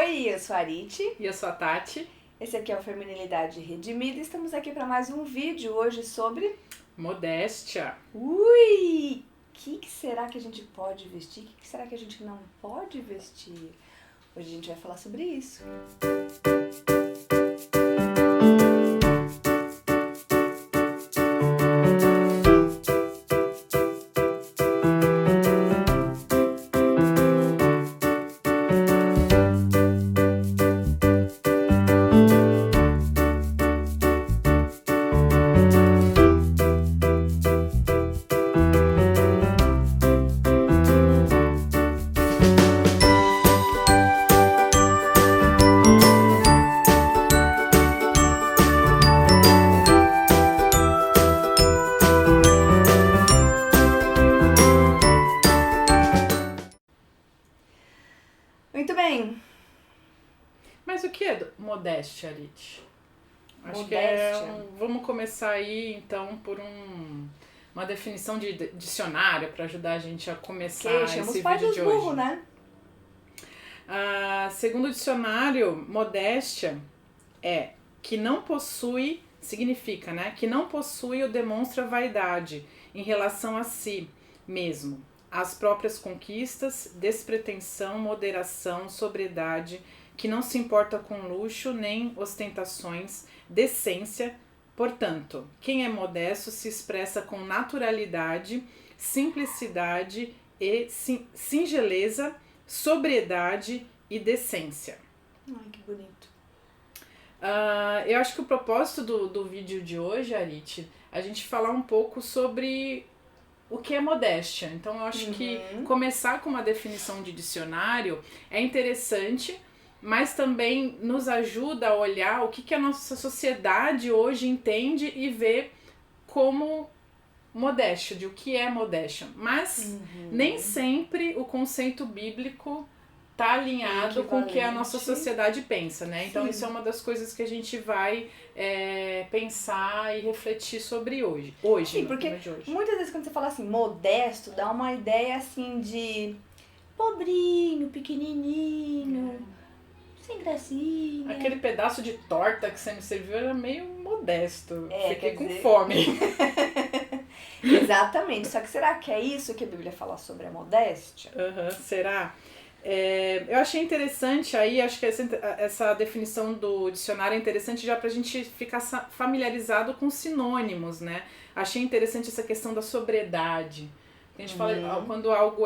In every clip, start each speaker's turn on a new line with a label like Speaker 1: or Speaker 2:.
Speaker 1: Oi, eu sou a Arite.
Speaker 2: E eu sou a Tati.
Speaker 1: Esse aqui é o Feminilidade Redimida e estamos aqui para mais um vídeo hoje sobre...
Speaker 2: Modéstia.
Speaker 1: Ui! O que será que a gente pode vestir? O que será que a gente não pode vestir? Hoje a gente vai falar sobre isso. Muito bem.
Speaker 2: Mas o que é modéstia, Arite? Acho que vamos começar aí, então, por uma definição de dicionário para ajudar a gente a começar esse vídeo de hoje.
Speaker 1: Né?
Speaker 2: Segundo o dicionário, modéstia é que não possui, significa, né? Que não possui ou demonstra vaidade em relação a si mesmo, as próprias conquistas, despretensão, moderação, sobriedade, que não se importa com luxo nem ostentações, decência. Portanto, quem é modesto se expressa com naturalidade, simplicidade e singeleza, sobriedade e decência.
Speaker 1: Ai, que bonito.
Speaker 2: Eu acho que o propósito do vídeo de hoje, Arite, a gente falar um pouco sobre o que é modéstia. Então eu acho que começar com uma definição de dicionário é interessante, mas também nos ajuda a olhar o que a nossa sociedade hoje entende e vê como modéstia, de o que é modéstia. Mas nem sempre o conceito bíblico está alinhado com o que a nossa sociedade pensa, né? Então isso é uma das coisas que a gente vai pensar e refletir sobre hoje.
Speaker 1: Sim, porque muitas vezes quando você fala assim, modesto, dá uma ideia assim de pobrinho, pequenininho, sem gracinha.
Speaker 2: Aquele pedaço de torta que você me serviu era meio modesto. Fiquei com fome.
Speaker 1: Exatamente. Só que será que é isso que a Bíblia fala sobre a modéstia?
Speaker 2: Será? Eu achei interessante aí, acho que essa definição do dicionário é interessante já pra gente ficar familiarizado com sinônimos, né? Achei interessante essa questão da sobriedade. A gente fala, quando algo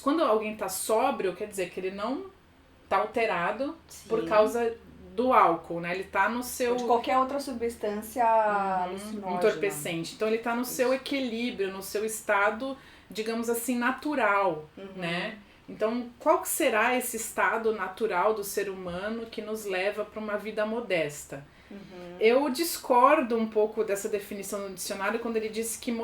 Speaker 2: quando alguém tá sóbrio, quer dizer que ele não tá alterado por causa do álcool, né? Ele tá no seu...
Speaker 1: de qualquer outra substância alucinógena.
Speaker 2: Entorpecente. Então ele tá no seu equilíbrio, no seu estado, digamos assim, natural, né? Então, qual que será esse estado natural do ser humano que nos leva para uma vida modesta? Eu discordo um pouco dessa definição no dicionário quando ele diz que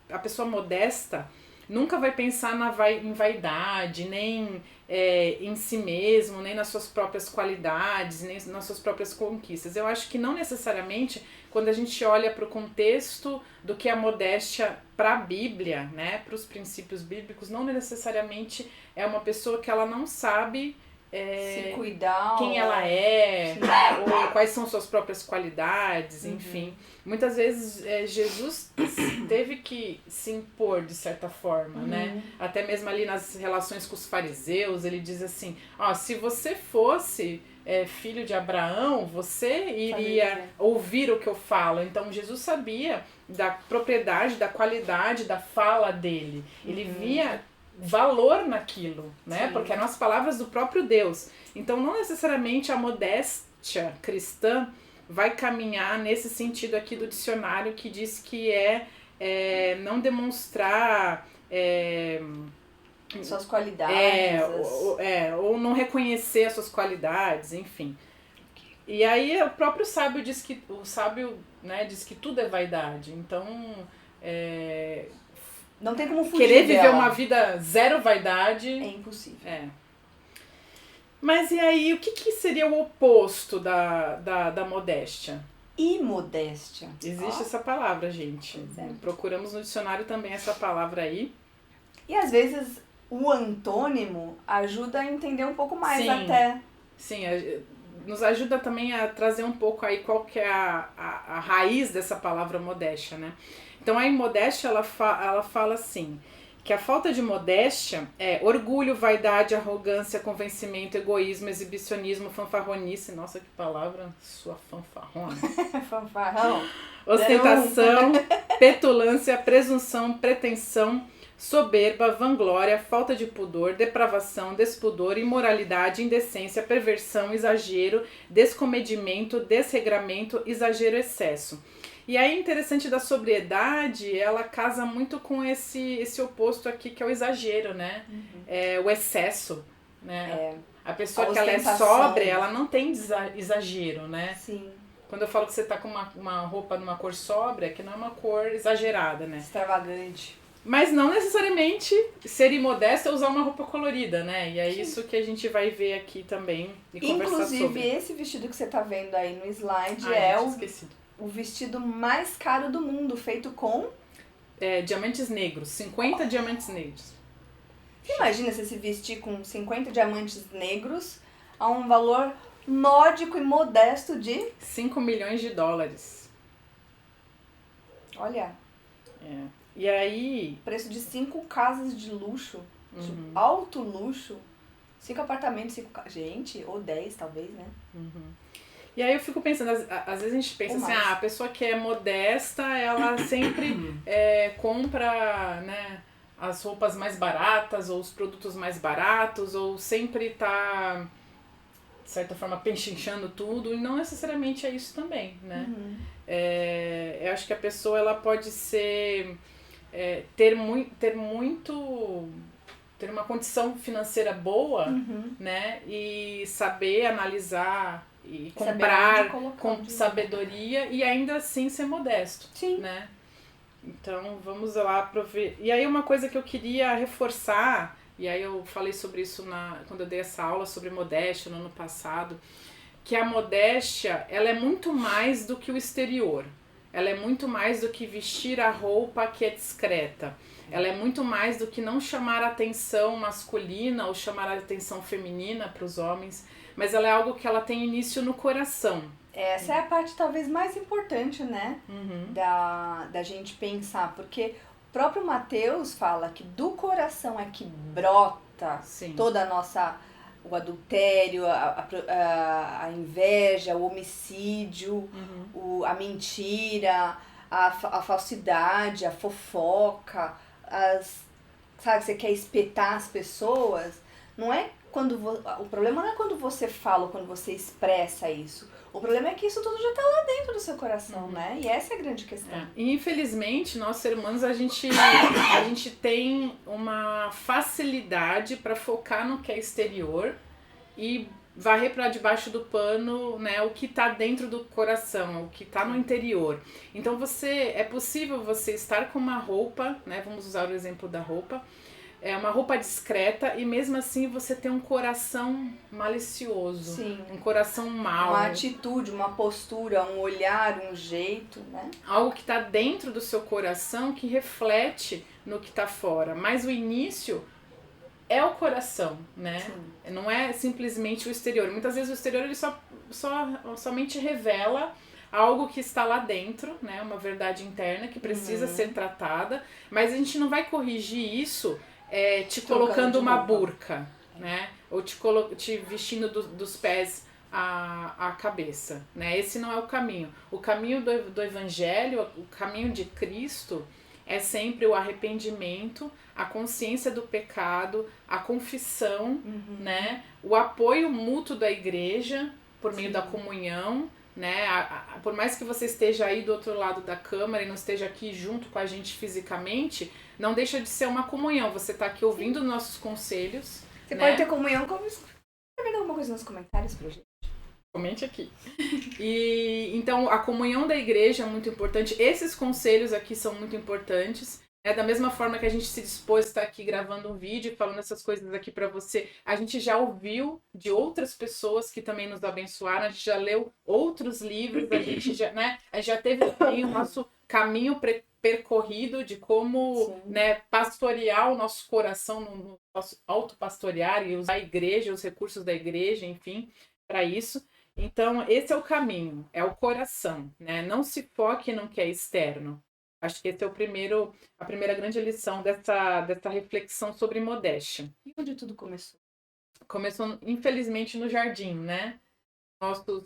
Speaker 2: a pessoa modesta nunca vai pensar em vaidade, nem em si mesmo, nem nas suas próprias qualidades, nem nas suas próprias conquistas. Eu acho que não necessariamente, quando a gente olha para o contexto do que é a modéstia para a Bíblia, né, para os princípios bíblicos, não necessariamente é uma pessoa que ela não sabe
Speaker 1: se cuidar,
Speaker 2: quem ela é, ou quais são suas próprias qualidades, enfim. Muitas vezes Jesus teve que se impor de certa forma, né? Até mesmo ali nas relações com os fariseus, ele diz assim, se você fosse filho de Abraão, você iria ouvir o que eu falo. Então Jesus sabia da propriedade, da qualidade da fala dele. Ele via valor naquilo, né? Porque eram as palavras do próprio Deus. Então não necessariamente a modéstia cristã vai caminhar nesse sentido aqui do dicionário que diz que não demonstrar
Speaker 1: suas qualidades,
Speaker 2: ou não reconhecer as suas qualidades, enfim. E aí o próprio sábio diz que diz que tudo é vaidade. Então
Speaker 1: não tem como fugir
Speaker 2: querer viver
Speaker 1: dela.
Speaker 2: uma vida zero vaidade
Speaker 1: é impossível.
Speaker 2: Mas e aí, o que seria o oposto da modéstia?
Speaker 1: Imodéstia.
Speaker 2: Existe essa palavra, gente. Procuramos no dicionário também essa palavra aí.
Speaker 1: E às vezes o antônimo ajuda a entender um pouco mais
Speaker 2: Sim.
Speaker 1: até.
Speaker 2: Sim, nos ajuda também a trazer um pouco aí qual que é a raiz dessa palavra modéstia, né? Então a imodéstia, ela fala assim, que a falta de modéstia é orgulho, vaidade, arrogância, convencimento, egoísmo, exibicionismo, fanfarronice, nossa que palavra, sua fanfarrona.
Speaker 1: Fanfarrão.
Speaker 2: Ostentação, petulância, presunção, pretensão, soberba, vanglória, falta de pudor, depravação, despudor, imoralidade, indecência, perversão, exagero, descomedimento, desregramento, exagero, excesso. E aí, interessante da sobriedade, ela casa muito com esse oposto aqui, que é o exagero, né? É, o excesso, né? A pessoa que ela é sóbria, ela não tem exagero, né?
Speaker 1: Sim.
Speaker 2: Quando eu falo que você tá com uma roupa numa cor sóbria, que não é uma cor exagerada, né?
Speaker 1: Extravagante.
Speaker 2: Mas não necessariamente ser imodesta é usar uma roupa colorida, né? E é isso que a gente vai ver aqui também e conversar sobre.
Speaker 1: Inclusive, esse vestido que você tá vendo aí no slide o vestido mais caro do mundo, feito com...
Speaker 2: diamantes negros, 50 diamantes negros.
Speaker 1: Você imagina você se vestir com 50 diamantes negros a um valor módico e modesto de...
Speaker 2: 5 milhões de dólares.
Speaker 1: Olha.
Speaker 2: E aí...
Speaker 1: Preço de 5 casas de luxo, de alto luxo, 5 apartamentos, 5 casas. Gente, ou 10 talvez, né?
Speaker 2: E aí eu fico pensando, às vezes a gente pensa assim, a pessoa que é modesta, ela sempre compra, né, as roupas mais baratas, ou os produtos mais baratos, ou sempre tá, de certa forma, pechinchando tudo, e não necessariamente é isso também, né? Eu acho que a pessoa, ela pode ser, ter uma condição financeira boa, né, e saber analisar e comprar com sabedoria e ainda assim ser modesto.
Speaker 1: Sim.
Speaker 2: Né? Então vamos lá prover. E aí uma coisa que eu queria reforçar, e aí eu falei sobre isso quando eu dei essa aula sobre modéstia no ano passado, que a modéstia, ela é muito mais do que o exterior. Ela é muito mais do que vestir a roupa que é discreta. Ela é muito mais do que não chamar a atenção masculina ou chamar a atenção feminina para os homens, mas ela é algo que ela tem início no coração.
Speaker 1: Essa é a parte talvez mais importante, né? Da gente pensar, porque o próprio Mateus fala que do coração é que brota toda a nossa... o adultério, a inveja, o homicídio, a mentira, a falsidade, a fofoca, sabe, você quer espetar as pessoas. Não é o problema não é quando você fala ou quando você expressa isso. O problema é que isso tudo já está lá dentro do seu coração, né? E essa é a grande questão.
Speaker 2: E infelizmente, nós seres humanos, a gente tem uma facilidade para focar no que é exterior e varrer para debaixo do pano, né, o que está dentro do coração, o que está no interior. Então é possível você estar com uma roupa, né, vamos usar o exemplo da roupa, uma roupa discreta e mesmo assim você tem um coração malicioso.
Speaker 1: Sim.
Speaker 2: Um coração mau.
Speaker 1: Uma atitude, uma postura, um olhar, um jeito, né?
Speaker 2: Algo que está dentro do seu coração que reflete no que está fora. Mas o início é o coração, né? Sim. Não é simplesmente o exterior. Muitas vezes o exterior ele somente revela algo que está lá dentro, né? Uma verdade interna que precisa ser tratada, mas a gente não vai corrigir isso te colocando uma burca, né? Ou te vestindo dos pés à cabeça, né? Esse não é o caminho. O caminho do evangelho, o caminho de Cristo é sempre o arrependimento, a consciência do pecado, a confissão, né? O apoio mútuo da igreja por meio da comunhão, né? Por mais que você esteja aí do outro lado da câmara e não esteja aqui junto com a gente fisicamente, não deixa de ser uma comunhão. Você está aqui ouvindo nossos conselhos.
Speaker 1: Você pode ter comunhão com... Quer ver alguma coisa nos comentários pra gente?
Speaker 2: Comente aqui. E então a comunhão da igreja é muito importante. Esses conselhos aqui são muito importantes. Da mesma forma que a gente se dispôs a estar aqui gravando um vídeo e falando essas coisas aqui para você, a gente já ouviu de outras pessoas que também nos abençoaram, a gente já leu outros livros, a gente já teve também o nosso caminho percorrido de como, né, pastorear o nosso coração, no nosso autopastorear e usar a igreja, os recursos da igreja, enfim, para isso. Então, esse é o caminho, é o coração, né? Não se foque no que é externo. Acho que esse é a primeira grande lição dessa reflexão sobre modéstia.
Speaker 1: E onde tudo começou?
Speaker 2: Começou, infelizmente, no jardim, né? Nossos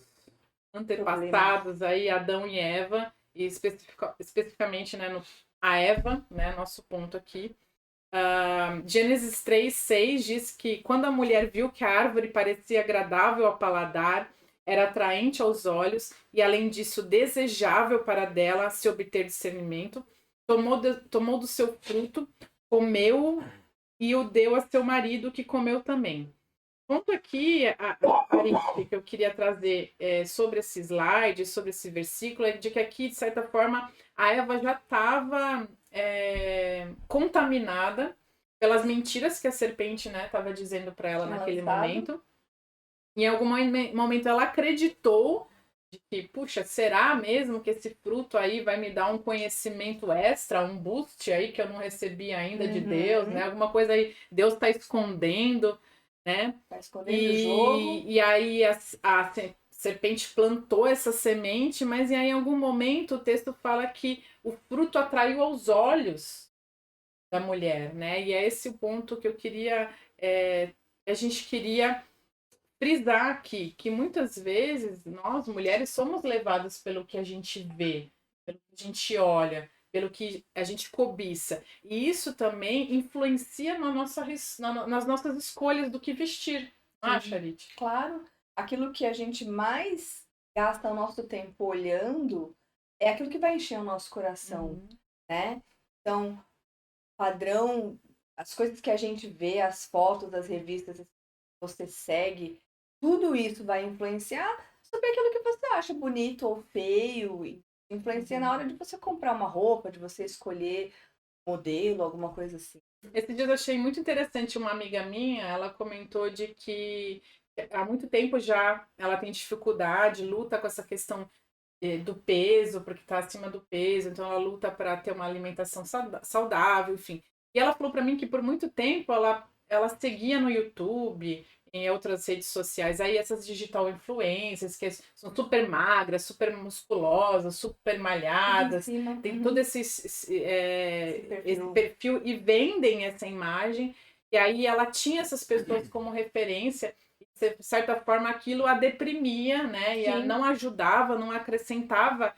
Speaker 2: antepassados aí, Adão e Eva, e especificamente, né, a Eva, né, nosso ponto aqui. Gênesis 3:6 diz que quando a mulher viu que a árvore parecia agradável ao paladar, era atraente aos olhos e, além disso, desejável para dela se obter discernimento, tomou do seu fruto, comeu e o deu a seu marido, que comeu também. Ponto aqui, que eu queria trazer sobre esse slide, sobre esse versículo, é de que aqui, de certa forma, a Eva já estava contaminada pelas mentiras que a serpente estava dizendo para ela naquele momento. Em algum momento ela acreditou de que, puxa, será mesmo que esse fruto aí vai me dar um conhecimento extra, um boost aí que eu não recebi ainda de Deus, né? Alguma coisa aí Deus está escondendo, né?
Speaker 1: Tá escondendo o jogo.
Speaker 2: E aí a serpente plantou essa semente, mas aí, em algum momento o texto fala que o fruto atraiu aos olhos da mulher, né? E é esse o ponto que eu queria, a gente queria frisar aqui, que muitas vezes nós, mulheres, somos levadas pelo que a gente vê, pelo que a gente olha, pelo que a gente cobiça. E isso também influencia nas nossas escolhas do que vestir. Ah, Charit?
Speaker 1: Claro. Aquilo que a gente mais gasta o nosso tempo olhando é aquilo que vai encher o nosso coração, né? Então, padrão, as coisas que a gente vê, as fotos das revistas que você segue, tudo isso vai influenciar sobre aquilo que você acha bonito ou feio. E influencia na hora de você comprar uma roupa, de você escolher modelo, alguma coisa assim.
Speaker 2: Esse dia eu achei muito interessante, uma amiga minha, ela comentou de que há muito tempo já ela tem dificuldade, luta com essa questão do peso, porque está acima do peso, então ela luta para ter uma alimentação saudável, enfim. E ela falou para mim que por muito tempo ela seguia no YouTube, em outras redes sociais, aí essas digital influencers que são super magras, super musculosas, super malhadas, tem todo esse perfil e vendem essa imagem, e aí ela tinha essas pessoas como referência, e de certa forma aquilo a deprimia, né, e não ajudava, não acrescentava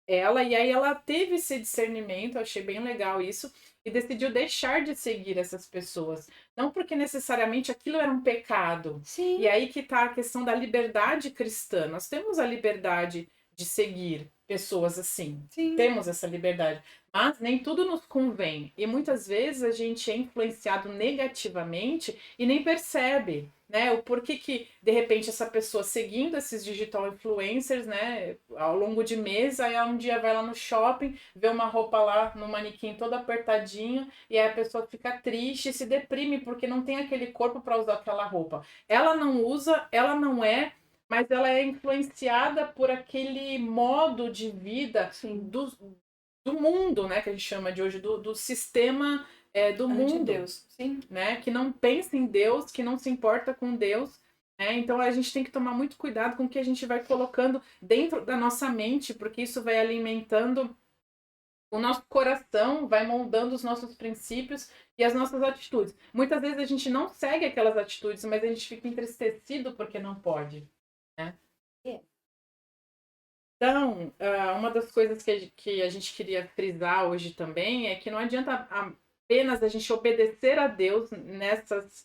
Speaker 2: ela, e aí ela teve esse discernimento, eu achei bem legal isso, e decidiu deixar de seguir essas pessoas. Não porque necessariamente aquilo era um pecado.
Speaker 1: Sim.
Speaker 2: E aí que está a questão da liberdade cristã. Nós temos a liberdade de seguir pessoas assim.
Speaker 1: Sim.
Speaker 2: Temos essa liberdade. Mas nem tudo nos convém. E muitas vezes a gente é influenciado negativamente e nem percebe, né? O porquê que, de repente, essa pessoa seguindo esses digital influencers, né? Ao longo de meses, aí um dia vai lá no shopping, vê uma roupa lá no manequim toda apertadinha, e aí a pessoa fica triste e se deprime porque não tem aquele corpo para usar aquela roupa. Ela não usa, ela não mas ela é influenciada por aquele modo de vida do mundo, né, que a gente chama de hoje, do sistema do mundo.
Speaker 1: Deus. Sim.
Speaker 2: Né, que não pensa em Deus, que não se importa com Deus. Né? Então a gente tem que tomar muito cuidado com o que a gente vai colocando dentro da nossa mente, porque isso vai alimentando o nosso coração, vai moldando os nossos princípios e as nossas atitudes. Muitas vezes a gente não segue aquelas atitudes, mas a gente fica entristecido porque não pode. Né? Então, uma das coisas que a gente queria frisar hoje também é que não adianta apenas a gente obedecer a Deus nesses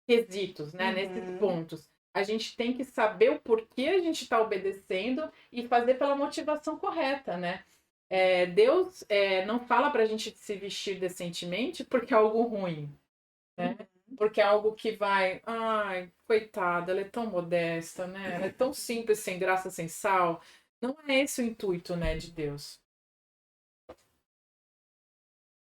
Speaker 2: quesitos, né? Nesses pontos. A gente tem que saber o porquê a gente está obedecendo e fazer pela motivação correta, né? Deus não fala para a gente se vestir decentemente porque é algo ruim, né? Porque é algo que vai... Ai, coitada, ela é tão modesta, né? Ela é tão simples, sem graça, sem sal. Não é esse o intuito, né, de Deus.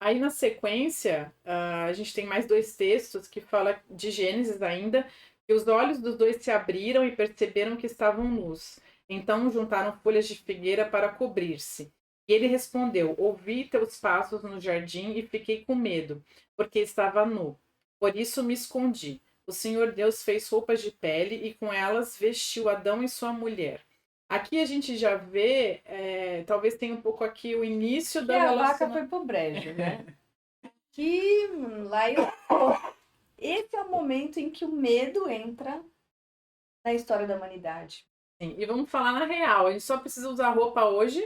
Speaker 2: Aí, na sequência, a gente tem mais 2 textos que falam de Gênesis ainda, que os olhos dos dois se abriram e perceberam que estavam nus. Então juntaram folhas de figueira para cobrir-se. E ele respondeu: ouvi teus passos no jardim e fiquei com medo, porque estava nu. Por isso me escondi. O Senhor Deus fez roupas de pele e com elas vestiu Adão e sua mulher. Aqui a gente já vê, talvez tenha um pouco aqui o início da
Speaker 1: relação. A vaca foi pro brejo, né? Que lá esse é o momento em que o medo entra na história da humanidade.
Speaker 2: Sim, e vamos falar na real, a gente só precisa usar roupa hoje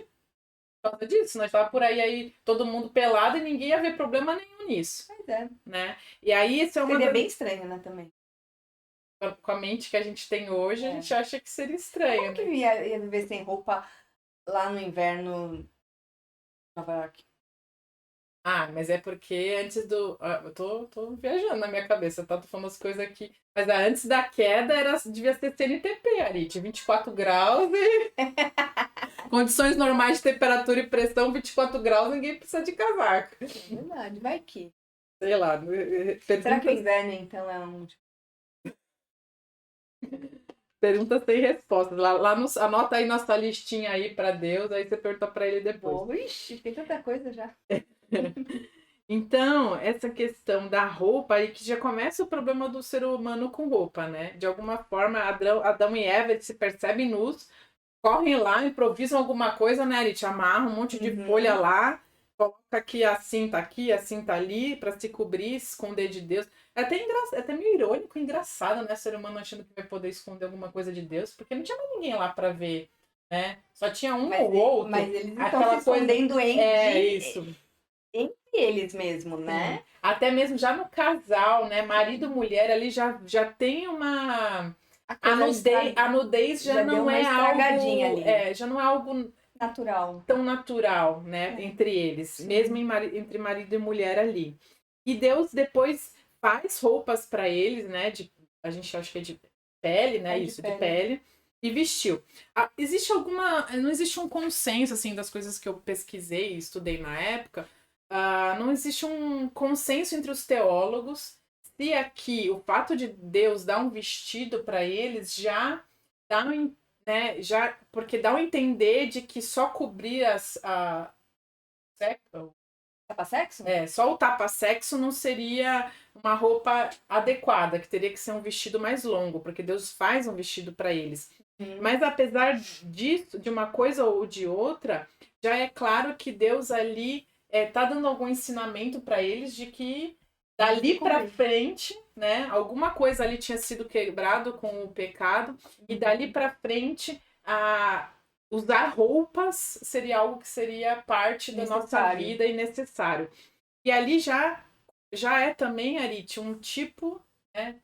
Speaker 2: por causa disso. Nós estávamos por aí todo mundo pelado e ninguém ia ver problema nenhum nisso.
Speaker 1: Pois é.
Speaker 2: Né? E aí isso é uma
Speaker 1: seria bem estranho, né, também.
Speaker 2: Com a mente que a gente tem hoje, a gente acha que seria estranho.
Speaker 1: Como que ia viver sem roupa lá no inverno em Nova York?
Speaker 2: Ah, mas é porque antes do... eu tô viajando na minha cabeça, tá? Tô falando as coisas aqui. Mas antes da queda devia ser CNTP, Arit. 24 graus e... Condições normais de temperatura e pressão, 24 graus, ninguém precisa de casaco.
Speaker 1: É verdade, vai que.
Speaker 2: Sei lá.
Speaker 1: Será que o inverno, então, é um...
Speaker 2: Perguntas sem respostas. Anota aí nossa listinha aí pra Deus, aí você pergunta pra ele depois.
Speaker 1: Ixi, tem tanta coisa já.
Speaker 2: Então, essa questão da roupa aí que já começa o problema do ser humano com roupa, né? De alguma forma, Adão e Eva se percebem nus, correm lá, improvisam alguma coisa, né? Eles amarram um monte de folha lá, coloca aqui a cinta ali, para se cobrir, se esconder de Deus. É até meio irônico, engraçado, né? O ser humano achando que vai poder esconder alguma coisa de Deus, porque não tinha mais ninguém lá para ver, né? Só tinha um ou outro.
Speaker 1: Mas eles estão se escondendo
Speaker 2: isso.
Speaker 1: Entre eles mesmo, né?
Speaker 2: Sim. Até mesmo já no casal, né? Marido e mulher ali já tem uma... A nudez já não é algo...
Speaker 1: ali.
Speaker 2: Já não é algo
Speaker 1: natural.
Speaker 2: Tão natural, né? Entre eles. Sim. Mesmo entre marido e mulher ali. E Deus depois faz roupas para eles, né? A gente acha que é de pele, né? De pele. E vestiu. Não existe um consenso, assim, das coisas que eu pesquisei e estudei na época. Não existe um consenso entre os teólogos se aqui o fato de Deus dar um vestido para eles já dá porque dá a entender de que só cobrir
Speaker 1: tapa-sexo?
Speaker 2: Só o tapa-sexo não seria uma roupa adequada, que teria que ser um vestido mais longo, porque Deus faz um vestido para eles. Mas apesar disso, de uma coisa ou de outra, já é claro que Deus ali tá dando algum ensinamento para eles de que dali para frente, né, alguma coisa ali tinha sido quebrado com o pecado, e dali para frente usar roupas seria algo que seria parte da nossa vida e necessário. E ali já é também, Arit, um tipo, né,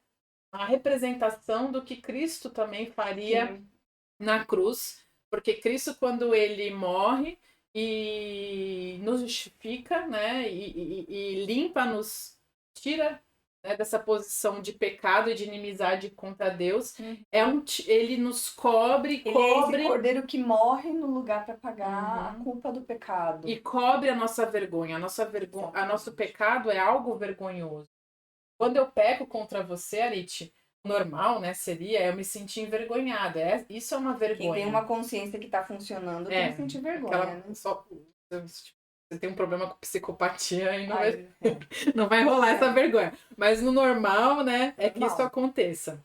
Speaker 2: uma representação do que Cristo também faria na cruz, porque Cristo, quando ele morre e nos justifica, né, e limpa-nos, tira, né, dessa posição de pecado e de inimizade contra Deus, ele nos cobre.
Speaker 1: Ele é esse cordeiro que morre no lugar para pagar a culpa do pecado.
Speaker 2: E cobre a nossa vergonha. A nosso pecado é algo vergonhoso. Quando eu peco contra você, Arit, normal, né, seria eu me sentir envergonhada. Isso é uma vergonha.
Speaker 1: Quem tem uma consciência que está funcionando tem que sentir vergonha, né?
Speaker 2: Você tem um problema com psicopatia e não vai rolar essa vergonha. Mas no normal, né, que isso aconteça.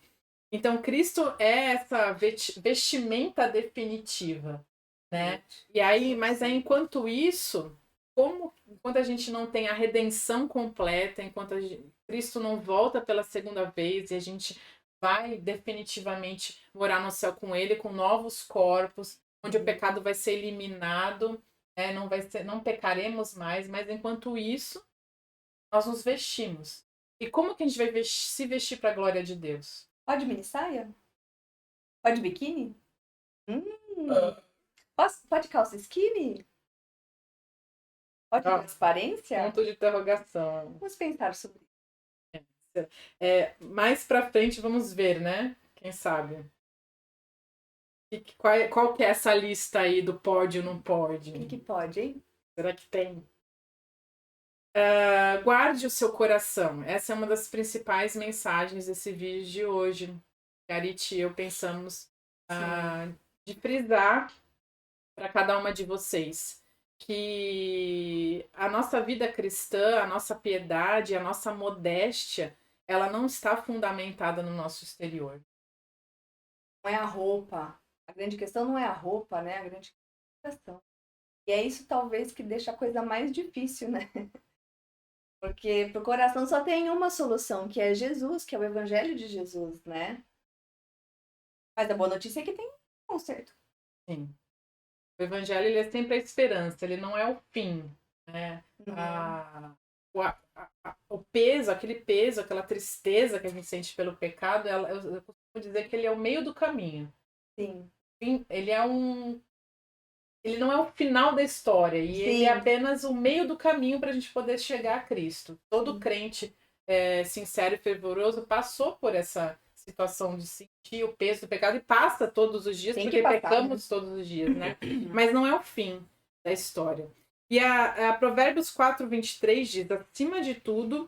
Speaker 2: Então, Cristo é essa vestimenta definitiva, né? E aí, mas enquanto isso, enquanto a gente não tem a redenção completa, enquanto Cristo não volta pela segunda vez e a gente vai definitivamente morar no céu com ele, com novos corpos, onde o pecado vai ser eliminado, não pecaremos mais, mas enquanto isso, nós nos vestimos. E como que a gente vai se vestir para a glória de Deus?
Speaker 1: Pode mini saia? Pode biquíni? Pode calça skinny? Pode transparência?
Speaker 2: Ponto de interrogação.
Speaker 1: Vamos pensar sobre isso.
Speaker 2: Mais pra frente vamos ver, né? Quem sabe? Qual que é essa lista aí do pode ou não pode?
Speaker 1: O que pode, hein?
Speaker 2: Será que tem? Guarde o seu coração. Essa é uma das principais mensagens desse vídeo de hoje. Arit e eu pensamos de frisar para cada uma de vocês que a nossa vida cristã, a nossa piedade, a nossa modéstia, ela não está fundamentada no nosso exterior.
Speaker 1: Não é a roupa. A grande questão não é a roupa, né? A grande questão. E é isso talvez que deixa a coisa mais difícil, né? Porque pro coração só tem uma solução, que é Jesus, que é o evangelho de Jesus, né? Mas a boa notícia é que tem conserto.
Speaker 2: Sim. O evangelho, ele é sempre a esperança, ele não é o fim, né? O peso, aquele peso, aquela tristeza que a gente sente pelo pecado, eu costumo dizer que ele é o meio do caminho.
Speaker 1: Sim.
Speaker 2: Ele não é o final da história, e ele é apenas o meio do caminho para a gente poder chegar a Cristo. Todo crente sincero e fervoroso passou por essa situação de sentir o peso do pecado e passa todos os dias, porque pecamos todos os dias, né? Mas não é o fim da história. E a Provérbios 4:23 diz: acima de tudo,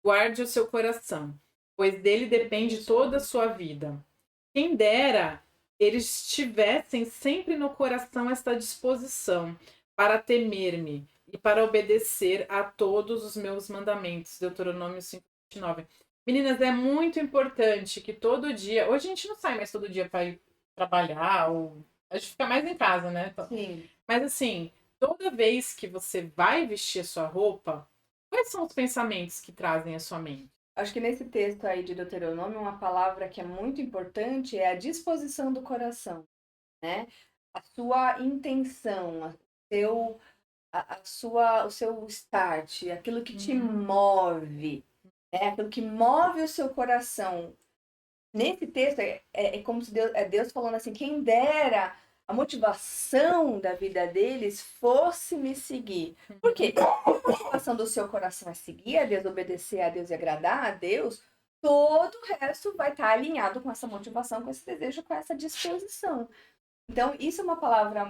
Speaker 2: guarde o seu coração, pois dele depende toda a sua vida. Quem dera eles tivessem sempre no coração esta disposição para temer-me e para obedecer a todos os meus mandamentos. Deuteronômio 5:29. Meninas, é muito importante que todo dia... Hoje a gente não sai mais todo dia para ir trabalhar, ou a gente fica mais em casa, né?
Speaker 1: Sim.
Speaker 2: Mas assim, toda vez que você vai vestir a sua roupa, quais são os pensamentos que trazem à sua mente?
Speaker 1: Acho que nesse texto aí de Deuteronômio, uma palavra que é muito importante é a disposição do coração, né? A sua intenção, o seu start, aquilo que te move, né? Aquilo que move o seu coração. Nesse texto é como se Deus falando assim, quem dera a motivação da vida deles fosse me seguir. Por quê? A motivação do seu coração é seguir a Deus, obedecer a Deus e agradar a Deus, todo o resto vai estar alinhado com essa motivação, com esse desejo, com essa disposição. Então, isso é uma palavra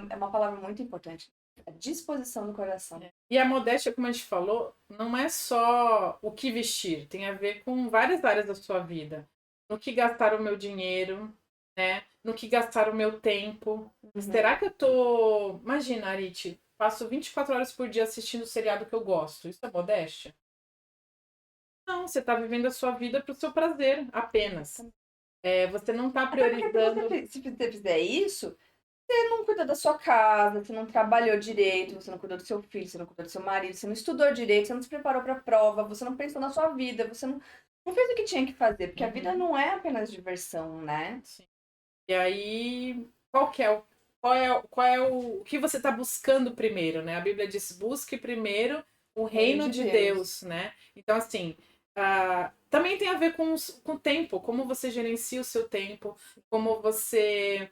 Speaker 1: muito importante. A disposição do coração.
Speaker 2: E a modéstia, como a gente falou, não é só o que vestir, tem a ver com várias áreas da sua vida. No que gastar o meu dinheiro, né? No que gastar o meu tempo. Será que eu tô... Imagina, Arite, passo 24 horas por dia assistindo o seriado que eu gosto. Isso é modéstia? Não, você tá vivendo a sua vida pro seu prazer, apenas. Você não tá priorizando...
Speaker 1: Se você fizer isso, você não cuida da sua casa, você não trabalhou direito, você não cuidou do seu filho, você não cuidou do seu marido, você não estudou direito, você não se preparou para a prova, você não pensou na sua vida, você não fez o que tinha que fazer, porque a vida não é apenas diversão, né?
Speaker 2: Sim. E aí, qual é o que você está buscando primeiro, né? A Bíblia diz: busque primeiro o reino de Deus, né? Então, assim, também tem a ver com o tempo, como você gerencia o seu tempo, como você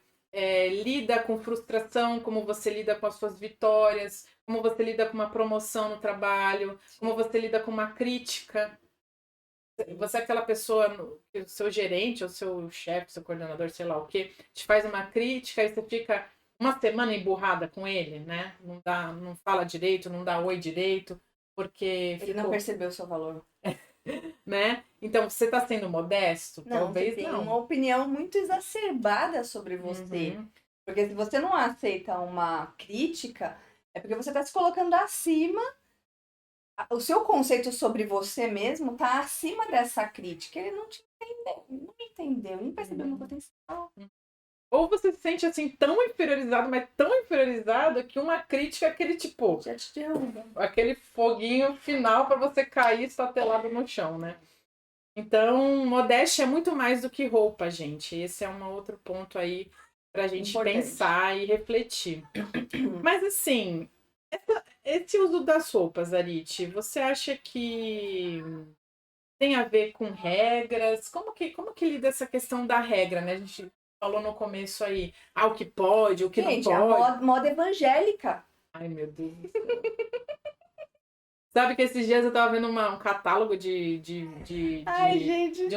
Speaker 2: lida com frustração, como você lida com as suas vitórias, como você lida com uma promoção no trabalho, como você lida com uma crítica. Você é aquela pessoa, o seu gerente, ou seu chefe, seu coordenador, sei lá o que, te faz uma crítica e você fica uma semana emburrada com ele, né? Não fala direito, não dá oi direito, porque...
Speaker 1: Ele não percebeu o seu valor.
Speaker 2: Né? Então, você está sendo modesto?
Speaker 1: Não,
Speaker 2: Talvez
Speaker 1: você tem
Speaker 2: não.
Speaker 1: uma opinião muito exacerbada sobre você. Porque se você não aceita uma crítica, é porque você está se colocando acima. O seu conceito sobre você mesmo está acima dessa crítica. Ele não te entendeu, não entendeu, não percebeu meu potencial.
Speaker 2: Ou você se sente assim tão inferiorizado, mas tão inferiorizado que uma crítica é aquele tipo...
Speaker 1: Já te derruba.
Speaker 2: Aquele foguinho final para você cair estatelado no chão, né? Então, modéstia é muito mais do que roupa, gente. Esse é um outro ponto aí pra gente pensar e refletir. Mas assim, esse uso das roupas, Arite, você acha que tem a ver com regras? Como que lida essa questão da regra, né? A gente falou no começo aí, o que pode, o que não pode.
Speaker 1: A moda evangélica.
Speaker 2: Ai, meu Deus do céu. Sabe que esses dias eu tava vendo um catálogo de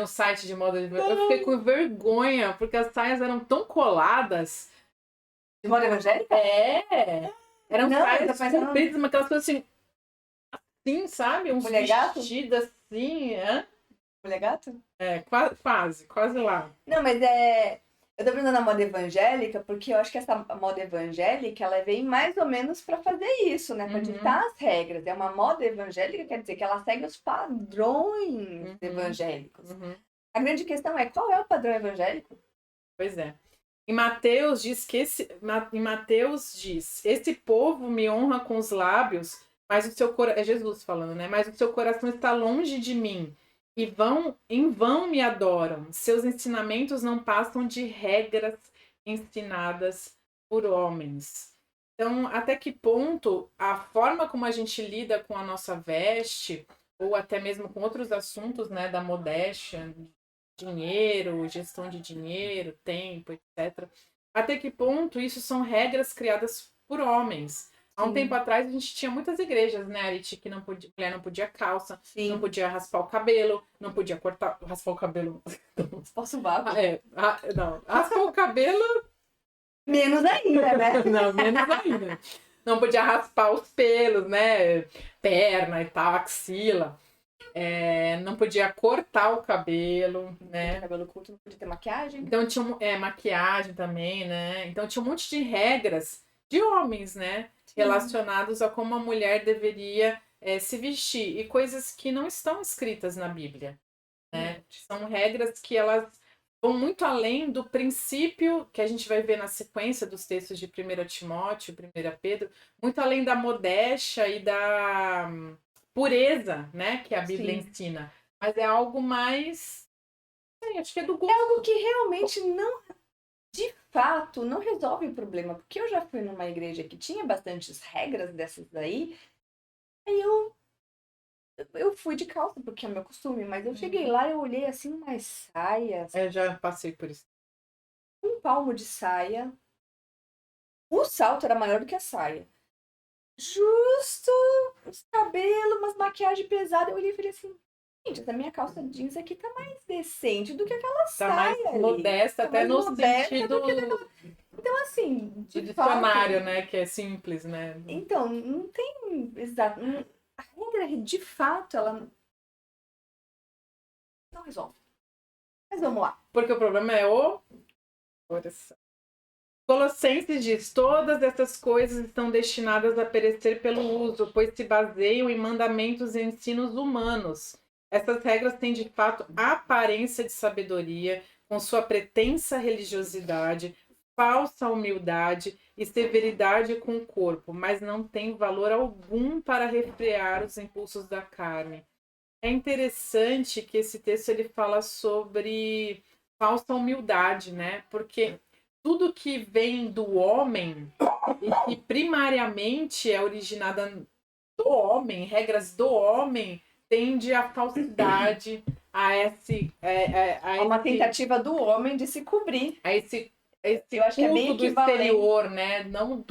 Speaker 2: um site de moda. Eu fiquei com vergonha, porque as saias eram tão coladas.
Speaker 1: De moda evangélica?
Speaker 2: Eram saias compridas, mas aquelas coisas assim, sabe? Uns vestidos assim.
Speaker 1: Mulher gato?
Speaker 2: Quase lá.
Speaker 1: Não, mas Eu tô pensando na moda evangélica, porque eu acho que essa moda evangélica, ela vem mais ou menos para fazer isso, né? Para ditar as regras. É uma moda evangélica, quer dizer que ela segue os padrões evangélicos. A grande questão é, qual é o padrão evangélico?
Speaker 2: Pois é. Em Mateus diz em Mateus diz: esse povo me honra com os lábios, mas o seu coração, é Jesus falando, né? Mas o seu coração está longe de mim. E em vão me adoram. Seus ensinamentos não passam de regras ensinadas por homens. Então, até que ponto a forma como a gente lida com a nossa veste, ou até mesmo com outros assuntos, né, da modéstia, dinheiro, gestão de dinheiro, tempo, etc. Até que ponto isso são regras criadas por homens? Há um tempo atrás a gente tinha muitas igrejas, né, Arit, que mulher não podia calça, não podia raspar o cabelo, não podia raspar o cabelo.
Speaker 1: Posso vapo?
Speaker 2: Não, raspar o cabelo...
Speaker 1: Menos ainda, né?
Speaker 2: Não, menos ainda. Não podia raspar os pelos, né, perna e tal, axila. Não podia cortar o cabelo, né?
Speaker 1: Cabelo curto, não podia ter maquiagem.
Speaker 2: Então tinha maquiagem também, né? Então tinha um monte de regras de homens, né? Relacionados a como a mulher deveria se vestir. E coisas que não estão escritas na Bíblia, né? São regras que elas vão muito além do princípio que a gente vai ver na sequência dos textos de 1 Timóteo, 1 Pedro, muito além da modéstia e da pureza, né, que a Bíblia ensina. Mas é algo mais... acho que é do gosto.
Speaker 1: É algo que realmente não... De fato, não resolve o problema. Porque eu já fui numa igreja que tinha bastantes regras dessas daí. Aí eu fui de calça, porque é meu costume. Mas eu cheguei lá e eu olhei assim umas saias.
Speaker 2: Eu já passei por isso.
Speaker 1: Um palmo de saia. O salto era maior do que a saia. Justo os cabelos, umas maquiagem pesada. Eu olhei e falei assim, gente, essa minha calça jeans aqui tá mais decente do que aquela saia.
Speaker 2: Tá mais modesta,
Speaker 1: tá
Speaker 2: até
Speaker 1: mais
Speaker 2: no
Speaker 1: modesta
Speaker 2: sentido
Speaker 1: Então, assim,
Speaker 2: de dicionário, né? Que é simples, né?
Speaker 1: Então, não tem exato. A regra, de fato, ela não resolve. Mas vamos lá.
Speaker 2: Porque o problema é o coração. Colossenses diz: todas essas coisas estão destinadas a perecer pelo uso, pois se baseiam em mandamentos e ensinos humanos. Essas regras têm de fato a aparência de sabedoria, com sua pretensa religiosidade, falsa humildade e severidade com o corpo, mas não têm valor algum para refrear os impulsos da carne. É interessante que esse texto ele fala sobre falsa humildade, né? Porque tudo que vem do homem e que primariamente é originada do homem, regras do homem, tende à falsidade,
Speaker 1: a uma tentativa do homem de se cobrir.
Speaker 2: A esse
Speaker 1: eu acho que é bem
Speaker 2: do exterior, né? Não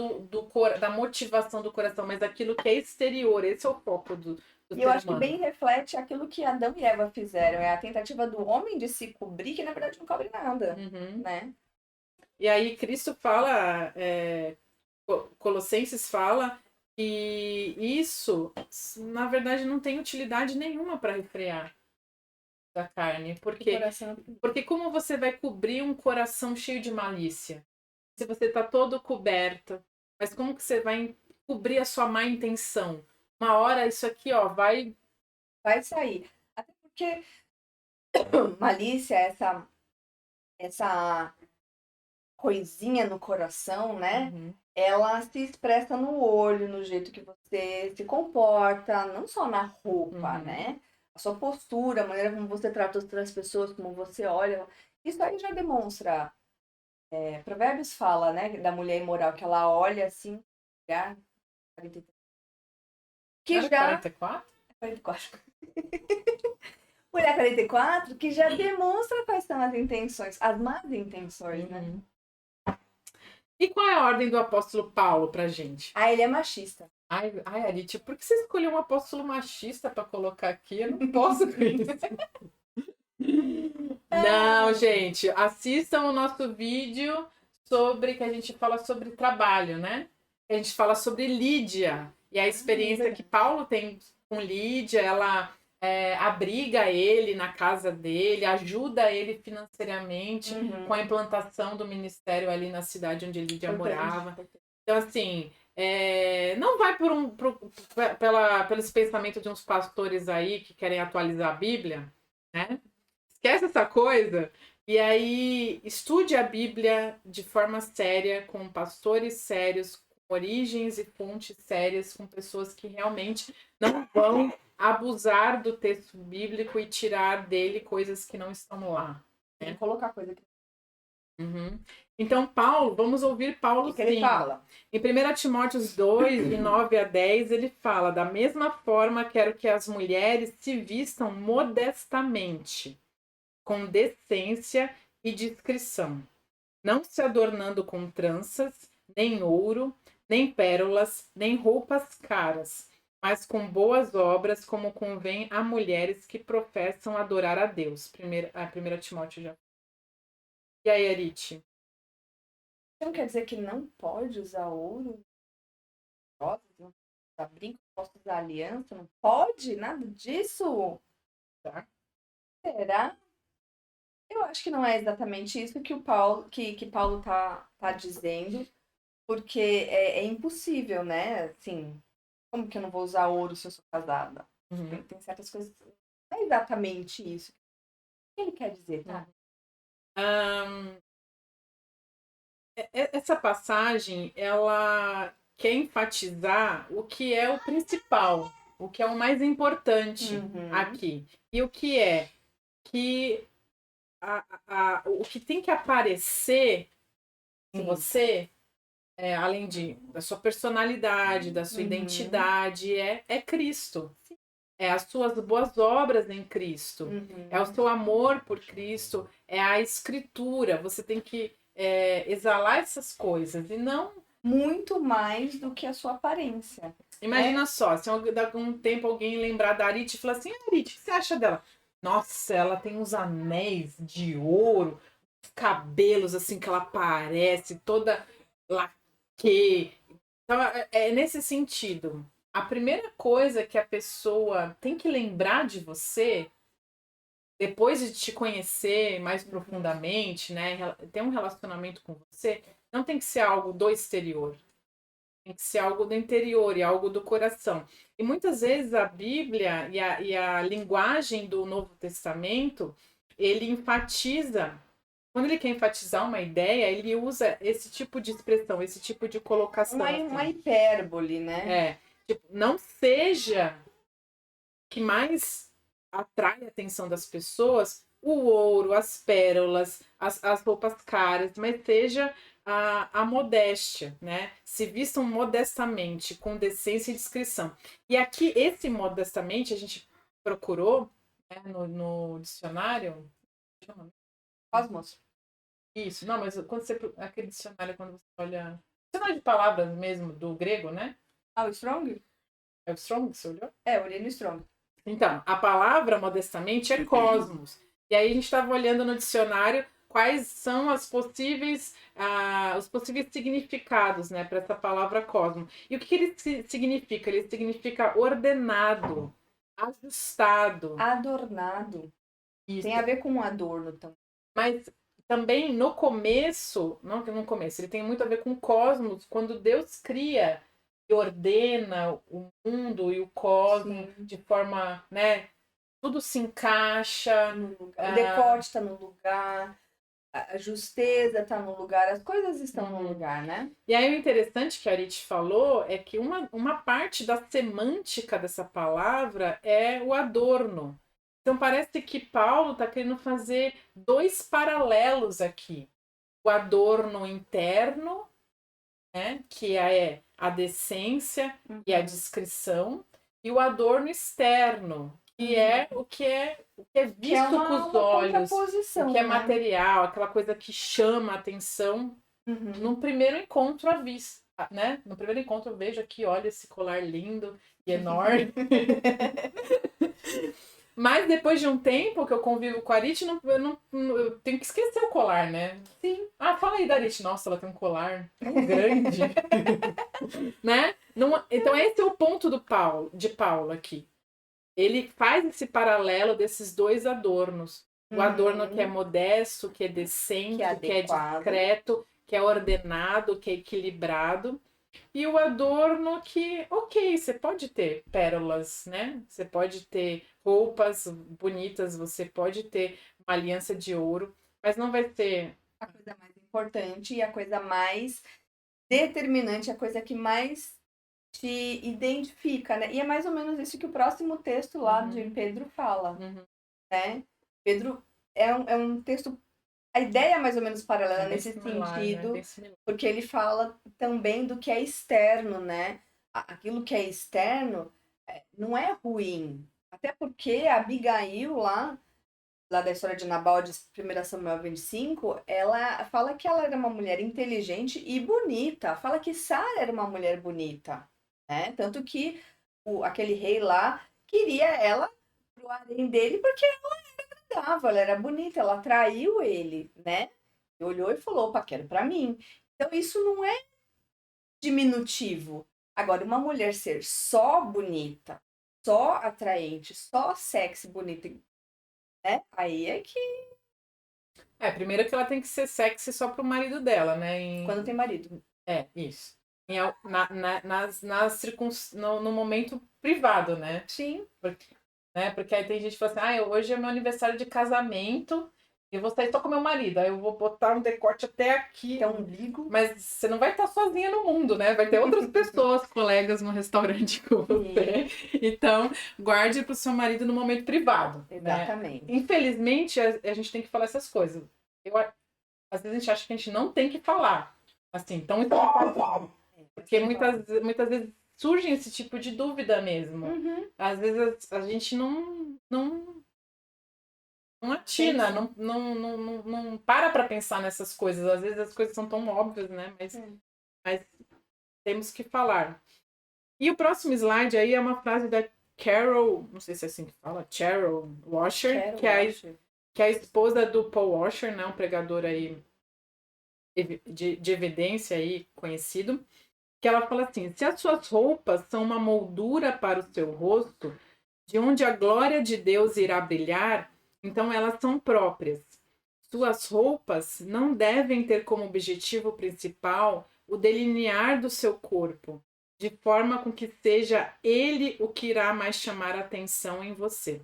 Speaker 2: da motivação do coração, mas aquilo que é exterior. Esse é o foco do
Speaker 1: e eu acho que bem reflete aquilo que Adão e Eva fizeram. É a tentativa do homem de se cobrir, que na verdade não cobre nada, né?
Speaker 2: E aí Cristo fala, Colossenses fala que isso, na verdade, não tem utilidade nenhuma para refrear da carne. Porque como você vai cobrir um coração cheio de malícia? Se você está todo coberto, mas como que você vai cobrir a sua má intenção? Uma hora isso aqui, ó, vai
Speaker 1: sair. Até porque malícia, essa coisinha no coração, né? Ela se expressa no olho, no jeito que você se comporta, não só na roupa, né? A sua postura, a maneira como você trata outras pessoas, como você olha. Isso aí já demonstra. Provérbios fala, né, da mulher imoral, que ela olha assim, já... 43. Que já...
Speaker 2: 44?
Speaker 1: 44. Mulher 44, que já demonstra quais são as intenções, as más intenções, né?
Speaker 2: E qual é a ordem do apóstolo Paulo pra gente?
Speaker 1: Ele é machista.
Speaker 2: Ai, Arit, por que você escolheu um apóstolo machista pra colocar aqui? Eu não posso com isso. Não, gente, assistam o nosso vídeo que a gente fala sobre trabalho, né? A gente fala sobre Lídia e a experiência que Paulo tem com Lídia. Ela abriga ele na casa dele, ajuda ele financeiramente com a implantação do ministério ali na cidade onde ele já morava. Então, assim, não vai pelo esse pensamento de uns pastores aí que querem atualizar a Bíblia, né? Esquece essa coisa. E aí, estude a Bíblia de forma séria, com pastores sérios, com origens e fontes sérias, com pessoas que realmente não vão abusar do texto bíblico e tirar dele coisas que não estão lá.
Speaker 1: Né? E colocar coisa aqui.
Speaker 2: Então, Paulo, vamos ouvir Paulo sim.
Speaker 1: Ele fala?
Speaker 2: Em 1 Timóteo 2, de 9 a 10, ele fala: da mesma forma, quero que as mulheres se vistam modestamente, com decência e discrição, não se adornando com tranças, nem ouro, nem pérolas, nem roupas caras, mas com boas obras, como convém a mulheres que professam adorar a Deus. 1 Timóteo já. E aí, Arite?
Speaker 1: Não quer dizer que não pode usar ouro? Não usar brinco, posso usar aliança? Não pode? Nada disso?
Speaker 2: Tá.
Speaker 1: Será? Eu acho que não é exatamente isso que o Paulo tá dizendo, porque é impossível, né? Assim, como que eu não vou usar ouro se eu sou casada? Tem certas coisas. Não é exatamente isso. O que ele quer dizer, tá?
Speaker 2: Essa passagem, ela quer enfatizar o que é o principal, o que é o mais importante aqui. E o que é que o que tem que aparecer em você, além da sua personalidade, da sua identidade, é Cristo. Sim. É as suas boas obras em Cristo. É o seu amor por Cristo. É a escritura. Você tem que exalar essas coisas e não...
Speaker 1: Muito mais do que a sua aparência.
Speaker 2: Imagina só, se daqui a um tempo alguém lembrar da Arite e falar assim: Arite, o que você acha dela? Nossa, ela tem uns anéis de ouro, cabelos assim que ela parece, toda laque. Então, é nesse sentido. A primeira coisa que a pessoa tem que lembrar de você, depois de te conhecer mais profundamente, né, ter um relacionamento com você, não tem que ser algo do exterior. Tem que ser algo do interior e algo do coração. E muitas vezes a Bíblia e a linguagem do Novo Testamento, ele enfatiza, quando ele quer enfatizar uma ideia, ele usa esse tipo de expressão, esse tipo de colocação.
Speaker 1: Uma hipérbole, né?
Speaker 2: Tipo, não seja que mais atrai a atenção das pessoas o ouro, as pérolas, as roupas caras, mas seja a modéstia, né? Se vistam modestamente, com decência e discrição. E aqui, esse modestamente, a gente procurou, né, no dicionário.
Speaker 1: Cosmos.
Speaker 2: Isso, não, mas quando você. Aquele dicionário, quando você olha. Dicionário de palavras mesmo, do grego, né?
Speaker 1: Ah, o Strong?
Speaker 2: É o Strong que você olhou?
Speaker 1: Eu olhei no Strong.
Speaker 2: Então, a palavra modestamente é cosmos. E aí a gente estava olhando no dicionário quais são os possíveis significados, né, para essa palavra cosmos. E o que ele significa? Ele significa ordenado, ajustado.
Speaker 1: Adornado. Isso. Tem a ver com um adorno também.
Speaker 2: Mas também no começo, não no começo, ele tem muito a ver com cosmos, quando Deus cria e ordena o mundo e o cosmos de forma, né, tudo se encaixa.
Speaker 1: O decote está no lugar, a justeza está no lugar, as coisas estão no lugar, né?
Speaker 2: E aí o interessante que a Arite falou é que uma parte da semântica dessa palavra é o adorno. Então parece que Paulo está querendo fazer dois paralelos aqui. O adorno interno, né, que é a decência e a discrição, e o adorno externo, que é o que é visto com os olhos, o que é material, aquela coisa que chama a atenção. No primeiro encontro à vista, né? No primeiro encontro eu vejo aqui, olha esse colar lindo e enorme. Mas depois de um tempo que eu convivo com a Arite, eu tenho que esquecer o colar, né?
Speaker 1: Sim.
Speaker 2: Ah, fala aí da Arite. Nossa, ela tem um colar tão grande. Né? Então esse é o ponto de Paulo aqui. ele faz esse paralelo desses dois adornos. O adorno que é modesto, que é decente, que é discreto, que é ordenado, que é equilibrado. E o adorno que, ok, você pode ter pérolas, né? Você pode ter roupas bonitas, você pode ter uma aliança de ouro, mas não vai ser
Speaker 1: a coisa mais importante e a coisa mais determinante, a coisa que mais te identifica, né? E é mais ou menos isso que o próximo texto lá de Pedro fala, né? Pedro é um texto, a ideia é mais ou menos paralela nesse sentido, né? Porque ele fala também do que é externo, né? Aquilo que é externo não é ruim, até porque a Abigail lá da história de Nabal de 1 Samuel 25, ela fala que ela era uma mulher inteligente e bonita. Fala que Sara era uma mulher bonita, né? Tanto que aquele rei lá queria ela pro harém dele porque ela era agradável, ela era bonita, ela atraiu ele, né? Ele olhou e falou, opa, quero pra mim. Então isso não é diminutivo. Agora, uma mulher ser só bonita, só atraente, só sexy, bonita, né? Aí é que
Speaker 2: primeiro que ela tem que ser sexy só pro marido dela, né?
Speaker 1: quando tem marido.
Speaker 2: Isso. No momento privado, né?
Speaker 1: Sim.
Speaker 2: Porque aí tem gente que fala assim, hoje é meu aniversário de casamento e eu vou sair só com meu marido. Aí eu vou botar um decote até aqui.
Speaker 1: Que é um umbigo.
Speaker 2: Mas você não vai estar sozinha no mundo, né? Vai ter outras pessoas, colegas no restaurante com você. Então, guarde pro seu marido no momento privado.
Speaker 1: Exatamente.
Speaker 2: Né? Infelizmente, a gente tem que falar essas coisas. Às vezes a gente acha que a gente não tem que falar. Assim, tão porque muitas vezes surge esse tipo de dúvida mesmo. Às vezes a gente não atina, não para pensar nessas coisas. Às vezes as coisas são tão óbvias, né? Mas temos que falar. E o próximo slide aí é uma frase da Carol, não sei se é assim que fala, Carol Washer, que é a esposa do Paul Washer, né? Um pregador aí de evidência aí conhecido. Que ela fala assim, se as suas roupas são uma moldura para o seu rosto, de onde a glória de Deus irá brilhar, então elas são próprias. Suas roupas não devem ter como objetivo principal o delinear do seu corpo, de forma com que seja ele o que irá mais chamar a atenção em você.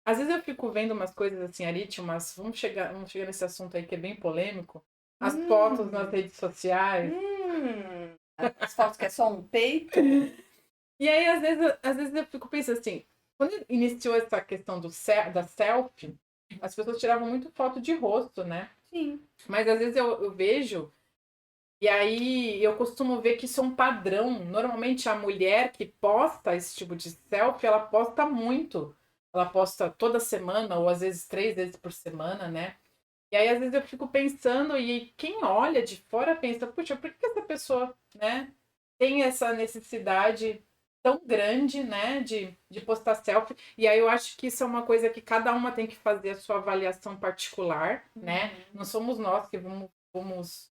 Speaker 2: Às vezes eu fico vendo umas coisas assim, Arit, vamos chegar nesse assunto aí que é bem polêmico, as fotos nas redes sociais.
Speaker 1: As fotos que é só um peito.
Speaker 2: E aí, às vezes eu fico pensando assim, quando iniciou essa questão da selfie, as pessoas tiravam muito foto de rosto, né?
Speaker 1: Sim.
Speaker 2: Mas às vezes eu vejo, e aí eu costumo ver que isso é um padrão. Normalmente a mulher que posta esse tipo de selfie, ela posta muito. Ela posta toda semana, ou às vezes 3 vezes por semana, né? E aí, às vezes, eu fico pensando, e quem olha de fora pensa, puxa, por que essa pessoa, né, tem essa necessidade tão grande, né, de postar selfie? E aí eu acho que isso é uma coisa que cada uma tem que fazer a sua avaliação particular, né? Não somos nós que vamos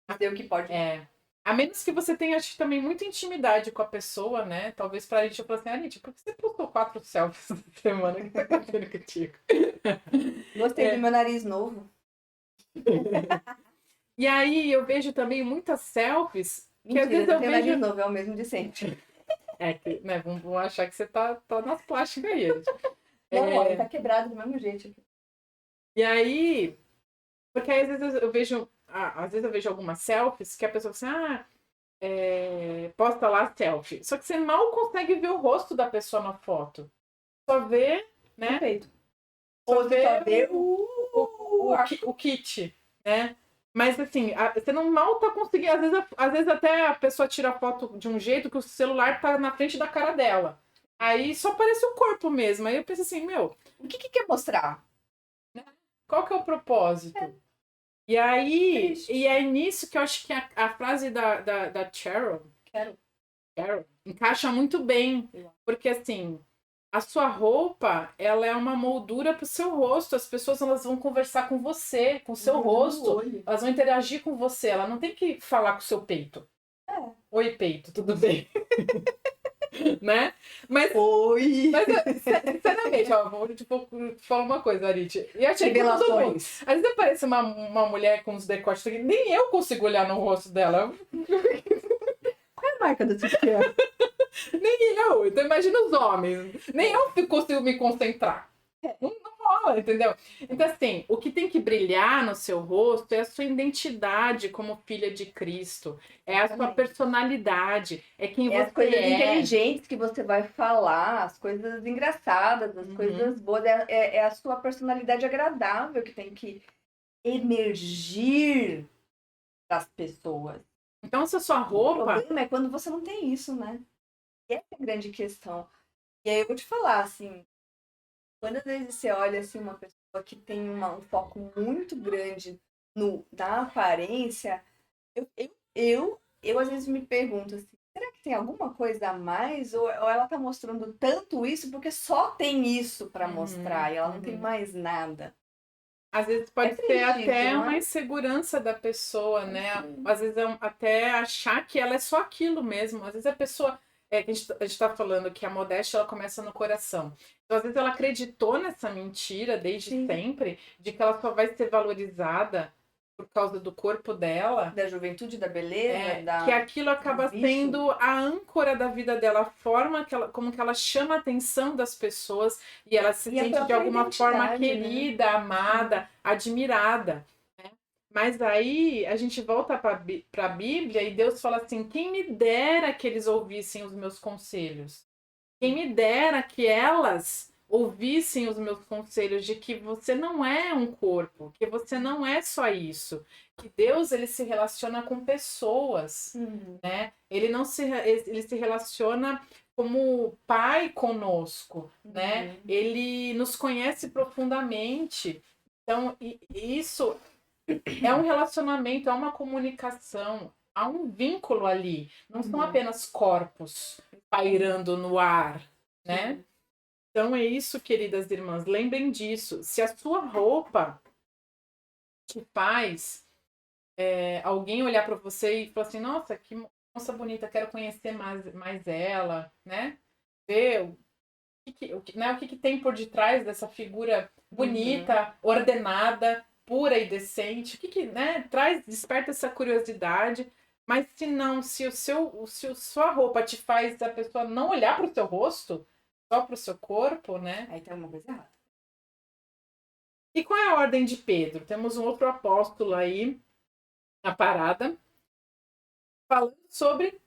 Speaker 1: fazer o que pode.
Speaker 2: A menos que você tenha, acho que também, muita intimidade com a pessoa, né? Talvez pra gente, eu falo assim, Arit, por que você postou 4 selfies essa semana? O que tá acontecendo contigo?
Speaker 1: Gostei do meu nariz novo.
Speaker 2: E aí eu vejo também muitas selfies.
Speaker 1: Mentira, que às vezes eu vejo nariz novo, é o mesmo de sempre.
Speaker 2: Que, né, vão achar que você tá nas plásticas aí.
Speaker 1: Não, tá quebrado do mesmo jeito.
Speaker 2: E aí, porque aí, às vezes eu vejo algumas selfies que a pessoa fala assim, posta lá selfie. Só que você mal consegue ver o rosto da pessoa na foto. Só vê, né?
Speaker 1: Perfeito.
Speaker 2: Só vê o kit, né? Mas assim, você não mal tá conseguindo. Às vezes até a pessoa tira a foto de um jeito que o celular tá na frente da cara dela. Aí só aparece o corpo mesmo. Aí eu penso assim,
Speaker 1: o que quer mostrar?
Speaker 2: Qual que é o propósito? E aí, e é nisso que eu acho que a frase da Carol encaixa muito bem. Porque assim, a sua roupa, ela é uma moldura pro seu rosto. As pessoas, elas vão conversar com você, com o seu rosto. Elas vão interagir com você. Ela não tem que falar com o seu peito. Oi, peito, tudo bem? né? Mas,
Speaker 1: Oi!
Speaker 2: mas sinceramente, ó, vou te falar uma coisa, Arit. E achei que todo mundo. Às vezes aparece uma mulher com uns decotes que nem eu consigo olhar no rosto dela.
Speaker 1: Qual é a marca do sutiã?
Speaker 2: Nem eu. Então imagina os homens. Nem eu consigo me concentrar. Não rola, entendeu? Então, assim, o que tem que brilhar no seu rosto é a sua identidade como filha de Cristo. É a sua personalidade. É quem você é.
Speaker 1: As coisas inteligentes que você vai falar, as coisas engraçadas, as coisas boas. É a sua personalidade agradável que tem que emergir das pessoas.
Speaker 2: Então, essa sua roupa...
Speaker 1: O problema é quando você não tem isso, né? E essa é a grande questão. E aí eu vou te falar, assim, quando às vezes você olha assim, uma pessoa que tem um foco muito grande na aparência, eu às vezes me pergunto assim, será que tem alguma coisa a mais? Ou ela tá mostrando tanto isso porque só tem isso para mostrar e ela não tem mais nada?
Speaker 2: Às vezes pode ser até uma insegurança da pessoa, né? Às vezes até achar que ela é só aquilo mesmo. Às vezes a pessoa... a gente tá falando que a modéstia ela começa no coração. Então, às vezes ela acreditou nessa mentira desde sempre, de que ela só vai ser valorizada por causa do corpo dela.
Speaker 1: Da juventude, da beleza.
Speaker 2: Que aquilo acaba sendo a âncora da vida dela, a forma como que ela chama a atenção das pessoas e ela se sente de alguma forma querida, amada, admirada. Né? Mas aí a gente volta para a Bíblia e Deus fala assim, quem me dera que eles ouvissem os meus conselhos. Quem me dera que elas ouvissem os meus conselhos de que você não é um corpo, que você não é só isso, que Deus ele se relaciona com pessoas, né? Ele se relaciona como pai conosco, né? Ele nos conhece profundamente. Então, isso é um relacionamento, é uma comunicação, há um vínculo ali. Não são apenas corpos pairando no ar, né? Então é isso, queridas irmãs. Lembrem disso. Se a sua roupa te faz alguém olhar para você e falar assim, nossa, que moça bonita, quero conhecer mais ela, né? Ver o que tem por detrás dessa figura bonita, ordenada, pura e decente. O que né, desperta essa curiosidade. Mas se sua roupa te faz a pessoa não olhar para o seu rosto, só para o seu corpo, né?
Speaker 1: Aí tem alguma coisa errada.
Speaker 2: E qual é a ordem de Pedro? Temos um outro apóstolo aí na parada, falando sobre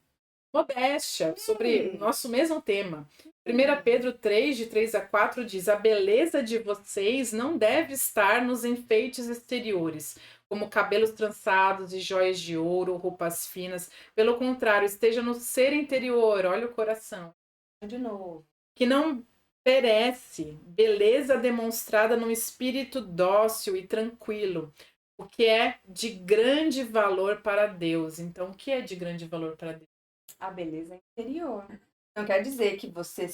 Speaker 2: modéstia, sobre o nosso mesmo tema. 1 Pedro 3, de 3 a 4, diz: a beleza de vocês não deve estar nos enfeites exteriores, como cabelos trançados e joias de ouro, roupas finas. Pelo contrário, esteja no ser interior, olha o coração.
Speaker 1: De novo.
Speaker 2: Que não perece, beleza demonstrada num espírito dócil e tranquilo, o que é de grande valor para Deus. Então, o que é de grande valor para Deus?
Speaker 1: A beleza interior. Não quer dizer que você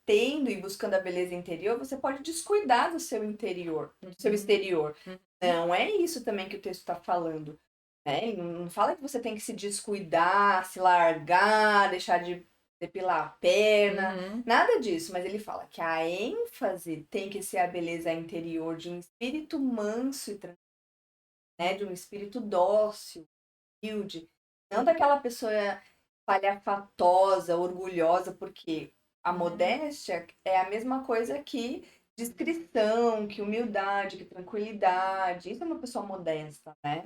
Speaker 1: tendo e buscando a beleza interior, você pode descuidar do seu interior, do seu exterior. Não é isso também que o texto está falando. Né? Não fala que você tem que se descuidar, se largar, deixar de depilar a perna, nada disso. Mas ele fala que a ênfase tem que ser a beleza interior de um espírito manso e tranquilo, né? De um espírito dócil, humilde. Não daquela pessoa palhafatosa, orgulhosa, porque a modéstia é a mesma coisa que discrição, que humildade, que tranquilidade. Isso é uma pessoa modesta, né?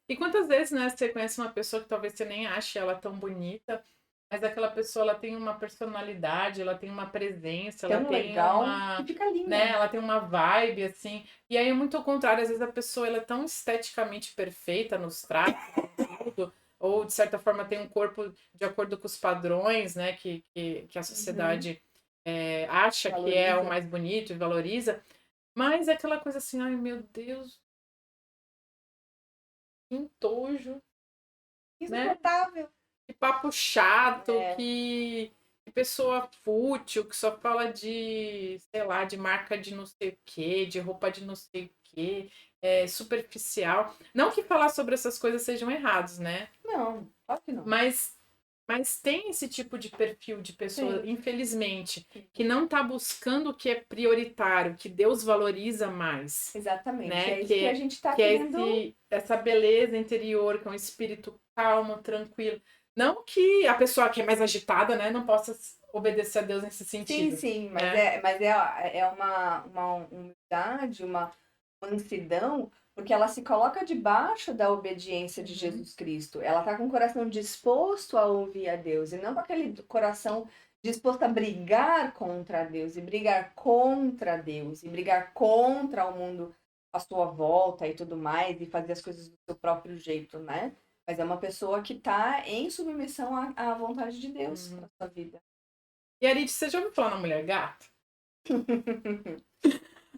Speaker 2: E quantas vezes, né, você conhece uma pessoa que talvez você nem ache ela tão bonita, mas aquela pessoa ela tem uma personalidade, ela tem uma presença, ela tem
Speaker 1: legal, que fica linda.
Speaker 2: Né, ela tem uma vibe assim. E aí é muito ao contrário, às vezes a pessoa ela é tão esteticamente perfeita nos traços, tudo, ou de certa forma tem um corpo de acordo com os padrões, né, que a sociedade acha valoriza, que é o mais bonito e valoriza, mas é aquela coisa assim, ai meu Deus, que entojo,
Speaker 1: insuportável,
Speaker 2: né? Que papo chato, que pessoa fútil, que só fala de, sei lá, de marca de não sei o que, de roupa de não sei o que, superficial. Não que falar sobre essas coisas sejam errados, né?
Speaker 1: Não, claro que não.
Speaker 2: Mas Mas tem esse tipo de perfil de pessoa, infelizmente, que não está buscando o que é prioritário, que Deus valoriza mais.
Speaker 1: Exatamente.
Speaker 2: Né?
Speaker 1: É isso que a gente está
Speaker 2: querendo. Essa beleza interior, que é um espírito calmo, tranquilo. Não que a pessoa que é mais agitada, né, não possa obedecer a Deus nesse sentido.
Speaker 1: Sim,
Speaker 2: né?
Speaker 1: mas é uma humildade, uma mansidão, porque ela se coloca debaixo da obediência de Jesus Cristo. Ela está com o coração disposto a ouvir a Deus, e não com aquele coração disposto a brigar contra Deus, e brigar contra Deus, e brigar contra o mundo à sua volta e tudo mais, e fazer as coisas do seu próprio jeito, né? Mas é uma pessoa que está em submissão à vontade de Deus na sua vida.
Speaker 2: E Arid, você já ouviu falar na mulher gato?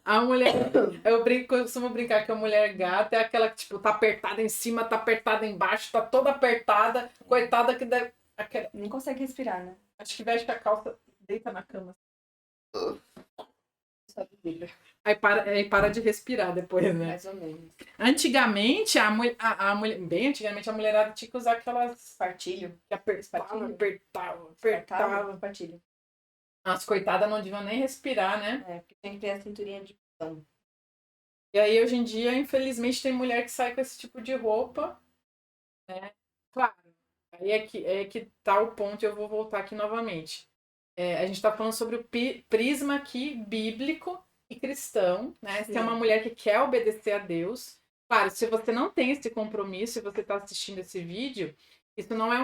Speaker 2: A mulher, costumo brincar que a mulher gata é aquela que, tipo, tá apertada em cima, tá apertada embaixo, tá toda apertada, coitada que deve...
Speaker 1: Nem consegue respirar, né?
Speaker 2: Acho que veste a calça, deita na cama. Aí para de respirar depois, né?
Speaker 1: Mais ou menos.
Speaker 2: Antigamente, a mulher, bem antigamente, a mulherada tinha que usar aquelas...
Speaker 1: Partilho.
Speaker 2: Que apertava.
Speaker 1: Partilho.
Speaker 2: As coitadas não deviam nem respirar, né?
Speaker 1: É, porque tem que ter a cinturinha de pão.
Speaker 2: E aí, hoje em dia, infelizmente, tem mulher que sai com esse tipo de roupa, né? Claro, aí é que tá o ponto, e eu vou voltar aqui novamente. A gente tá falando sobre o prisma aqui bíblico e cristão, né? Se é uma mulher que quer obedecer a Deus. Claro, se você não tem esse compromisso e você está assistindo esse vídeo, isso não é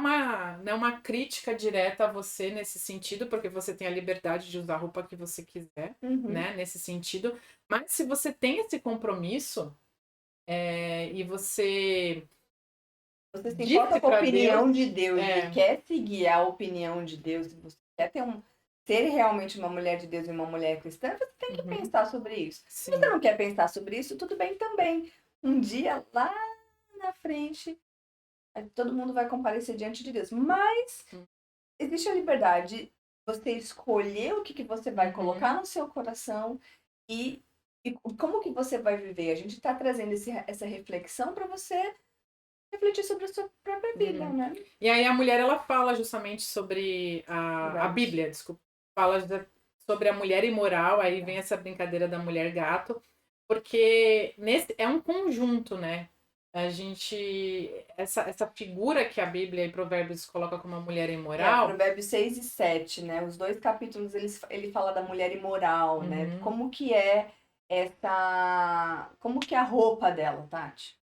Speaker 2: uma crítica direta a você nesse sentido, porque você tem a liberdade de usar a roupa que você quiser, né? Nesse sentido. Mas se você tem esse compromisso e você...
Speaker 1: Você se importa com a opinião de Deus e quer seguir a opinião de Deus, você quer ser realmente uma mulher de Deus e uma mulher cristã, você tem que pensar sobre isso. Sim. Se você não quer pensar sobre isso, tudo bem também. Um dia, lá na frente, todo mundo vai comparecer diante de Deus. Mas existe a liberdade de você escolher o que você vai colocar no seu coração e como que você vai viver. A gente está trazendo essa reflexão para você refletir sobre a sua própria vida, né?
Speaker 2: E aí a mulher, ela fala justamente sobre a Bíblia, desculpa. Fala sobre a mulher imoral, aí vem essa brincadeira da mulher gato, porque é um conjunto, né? A gente... Essa figura que a Bíblia e Provérbios coloca como uma mulher imoral...
Speaker 1: Provérbios 6 e 7, né? Os dois capítulos, ele fala da mulher imoral, né? Como que é como que é a roupa dela, Tati?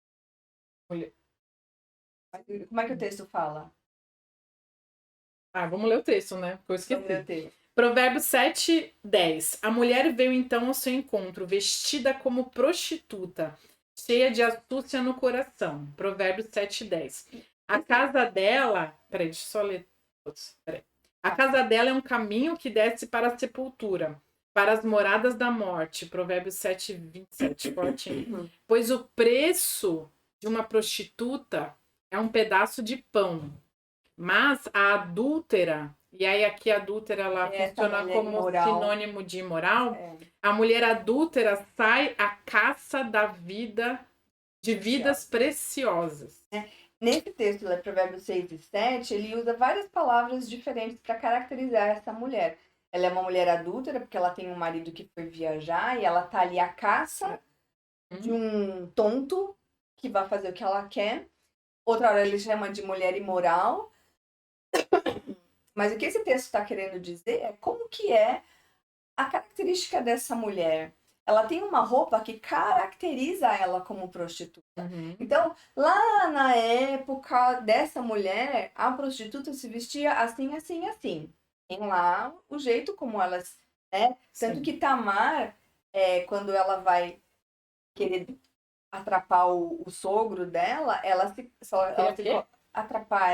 Speaker 1: Como é que o texto fala?
Speaker 2: Vamos ler o texto, né? Porque eu esqueci. Provérbios 7, 10. A mulher veio então ao seu encontro, vestida como prostituta, cheia de astúcia no coração. Provérbios 7, 10. A casa dela... Peraí, deixa eu só ler todos. A casa dela é um caminho que desce para a sepultura, para as moradas da morte. Provérbios 7, 27. Fortinho. Pois o preço de uma prostituta é um pedaço de pão. Mas a adúltera, e aí aqui a adúltera ela funciona como sinônimo de imoral, a mulher adúltera sai à caça de vidas preciosas.
Speaker 1: Nesse texto, Provérbios 6 e 7, ele usa várias palavras diferentes para caracterizar essa mulher. Ela é uma mulher adúltera porque ela tem um marido que foi viajar e ela tá ali à caça de um tonto que vai fazer o que ela quer. Outra hora ele chama de mulher imoral. Mas o que esse texto está querendo dizer é como que é a característica dessa mulher. Ela tem uma roupa que caracteriza ela como prostituta. Então, lá na época dessa mulher, a prostituta se vestia assim, assim, assim. Tem lá o jeito como elas... Né? Tanto que Tamar, quando ela vai querer atrapar o sogro dela, ela se atrapar,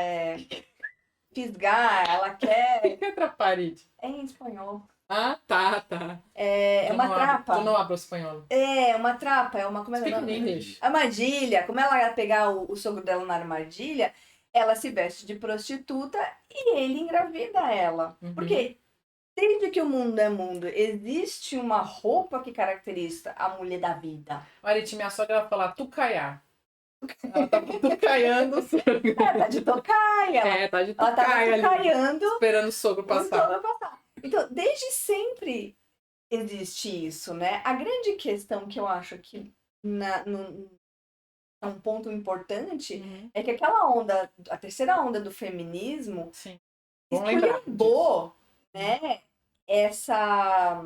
Speaker 1: fisgar, ela quer...
Speaker 2: O que é atrapalhar?
Speaker 1: É em espanhol.
Speaker 2: Ah, tá.
Speaker 1: É uma trapa.
Speaker 2: Tu não hablo espanhol.
Speaker 1: É uma trapa, como é que é o
Speaker 2: nome?
Speaker 1: Armadilha. Como ela ia pegar o sogro dela na armadilha, ela se veste de prostituta e ele engravida ela. Porque desde que o mundo é mundo, existe uma roupa que caracteriza a mulher da vida.
Speaker 2: Olha, minha sogra ela fala tucaiá. Ela tá tucaiando.
Speaker 1: Tá de tocaia.
Speaker 2: Tá de
Speaker 1: Ela
Speaker 2: tocaia
Speaker 1: tava tucaiando.
Speaker 2: Esperando o sogro passar.
Speaker 1: Então, desde sempre existe isso, né? A grande questão que eu acho que é um ponto importante é que aquela onda, a terceira onda do feminismo, esculhambou, né? Essa...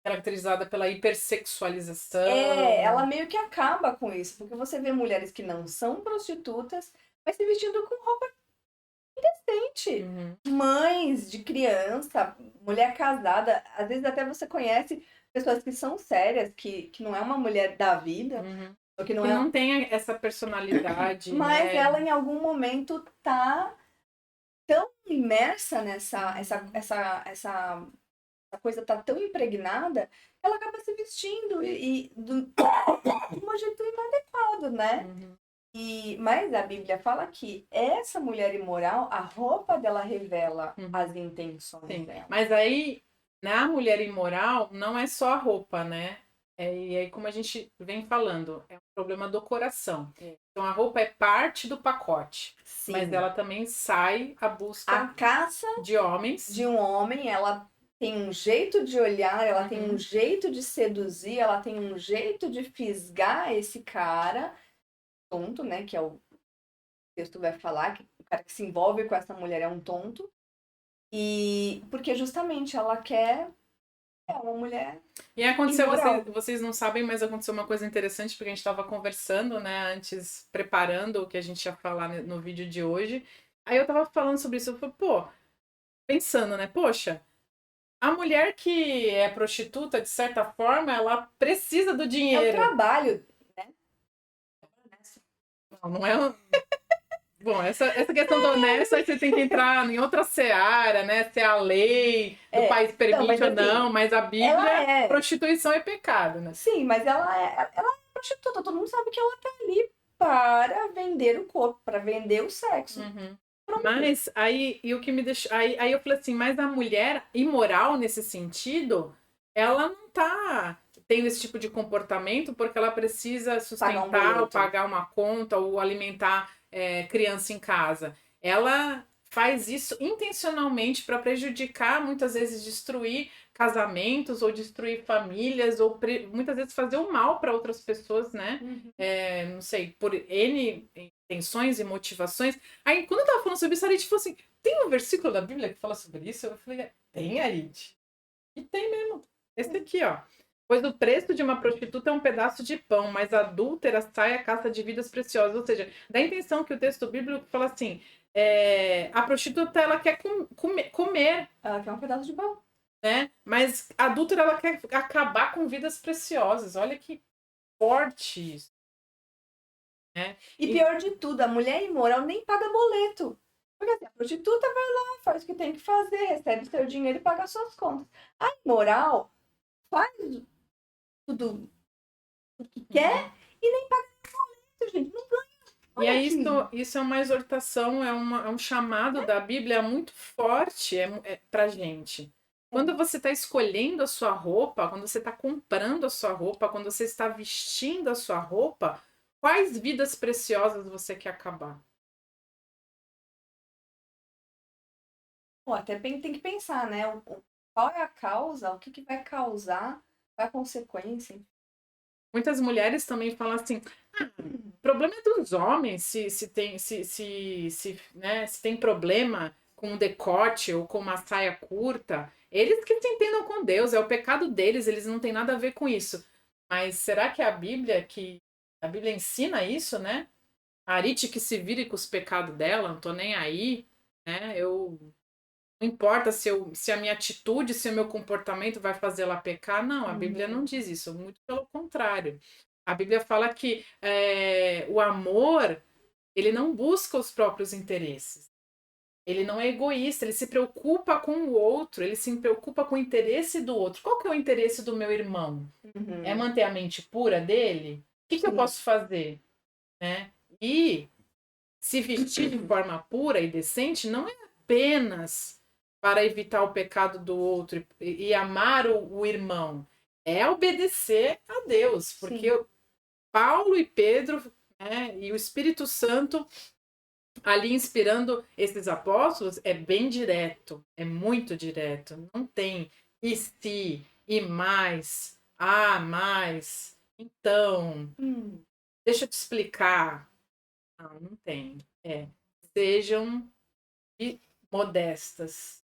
Speaker 2: Caracterizada pela hipersexualização.
Speaker 1: Ela meio que acaba com isso, porque você vê mulheres que não são prostitutas, mas se vestindo com roupa indecente. Mães de criança, mulher casada, às vezes até você conhece pessoas que são sérias, que não é uma mulher da vida, ou que
Speaker 2: não tem essa personalidade.
Speaker 1: Mas
Speaker 2: né?
Speaker 1: ela em algum momento tá tão imersa nessa essa coisa tá tão impregnada, ela acaba se vestindo de um jeito inadequado, né? Mas a Bíblia fala que essa mulher imoral, a roupa dela revela as intenções dela.
Speaker 2: Mas aí, na mulher imoral, não é só a roupa, né? E aí, como a gente vem falando, é um problema do coração. Então, a roupa é parte do pacote. Sim. Mas ela também sai à busca
Speaker 1: a caça
Speaker 2: de homens.
Speaker 1: De um homem, ela tem um jeito de olhar, ela tem um jeito de seduzir, ela tem um jeito de fisgar esse cara tonto, né? Que é o texto vai falar, que o cara que se envolve com essa mulher é um tonto. E porque justamente ela quer uma mulher.
Speaker 2: E aconteceu, vocês não sabem, mas aconteceu uma coisa interessante, porque a gente estava conversando, né, antes, preparando o que a gente ia falar no vídeo de hoje. Aí eu tava falando sobre isso, eu falei, pensando, né, poxa, a mulher que é prostituta, de certa forma, ela precisa do dinheiro.
Speaker 1: É o trabalho, né?
Speaker 2: Não é... Bom, essa questão do honesto, aí você tem que entrar em outra seara, né? Se a lei do país permite ou não, mas a Bíblia, prostituição é pecado, né?
Speaker 1: Sim, mas ela é prostituta, todo mundo sabe que ela tá ali para vender o corpo, para vender o sexo.
Speaker 2: Mas aí, e o que me deixou. Aí eu falei assim, mas a mulher imoral nesse sentido, ela não tá tendo esse tipo de comportamento porque ela precisa sustentar, ou pagar uma conta, ou alimentar criança em casa. Ela faz isso intencionalmente para prejudicar, muitas vezes destruir casamentos, ou destruir famílias, ou muitas vezes fazer o mal para outras pessoas, né? Não sei, por N intenções e motivações. Aí, quando eu tava falando sobre isso, a Arid falou assim, tem um versículo da Bíblia que fala sobre isso? Eu falei, tem, Arid. E tem mesmo. Esse aqui, ó. Pois o preço de uma prostituta é um pedaço de pão, mas a adúltera sai à caça de vidas preciosas. Ou seja, dá a intenção que o texto bíblico fala assim, a prostituta, ela quer comer.
Speaker 1: Ela quer um pedaço de pão.
Speaker 2: Né? Mas a adúltera, ela quer acabar com vidas preciosas. Olha que forte isso.
Speaker 1: E pior de tudo, a mulher imoral nem paga boleto. Porque assim, a prostituta vai lá, faz o que tem que fazer, recebe seu dinheiro e paga suas contas. A imoral faz tudo o que quer e nem paga boleto, gente. Não ganha.
Speaker 2: Olha, e aí isso é uma exortação, é um chamado da Bíblia muito forte pra gente. Quando você está escolhendo a sua roupa, quando você está comprando a sua roupa, quando você está vestindo a sua roupa, quais vidas preciosas você quer acabar?
Speaker 1: Bom, até tem que pensar, né? Qual é a causa? O que vai causar? Qual é a consequência?
Speaker 2: Muitas mulheres também falam assim, o problema é dos homens, se tem problema com um decote ou com uma saia curta, eles que se entendam com Deus, é o pecado deles, eles não têm nada a ver com isso. Mas será que a Bíblia ensina isso, né? A Arid que se vire com os pecados dela, não tô nem aí, né? Não importa se a minha atitude, se o meu comportamento vai fazer ela pecar, não, a Bíblia não diz isso, muito pelo contrário. A Bíblia fala que o amor, ele não busca os próprios interesses. Ele não é egoísta, ele se preocupa com o outro, ele se preocupa com o interesse do outro. Qual que é o interesse do meu irmão? É manter a mente pura dele? O que eu posso fazer? Né? E se vestir de forma pura e decente não é apenas para evitar o pecado do outro e amar o irmão. É obedecer a Deus, porque Paulo e Pedro, E o Espírito Santo ali inspirando esses apóstolos é bem direto, é muito direto. Não tem e se, e mais, mais. Então, deixa eu te explicar. Não tem. Sejam modestas.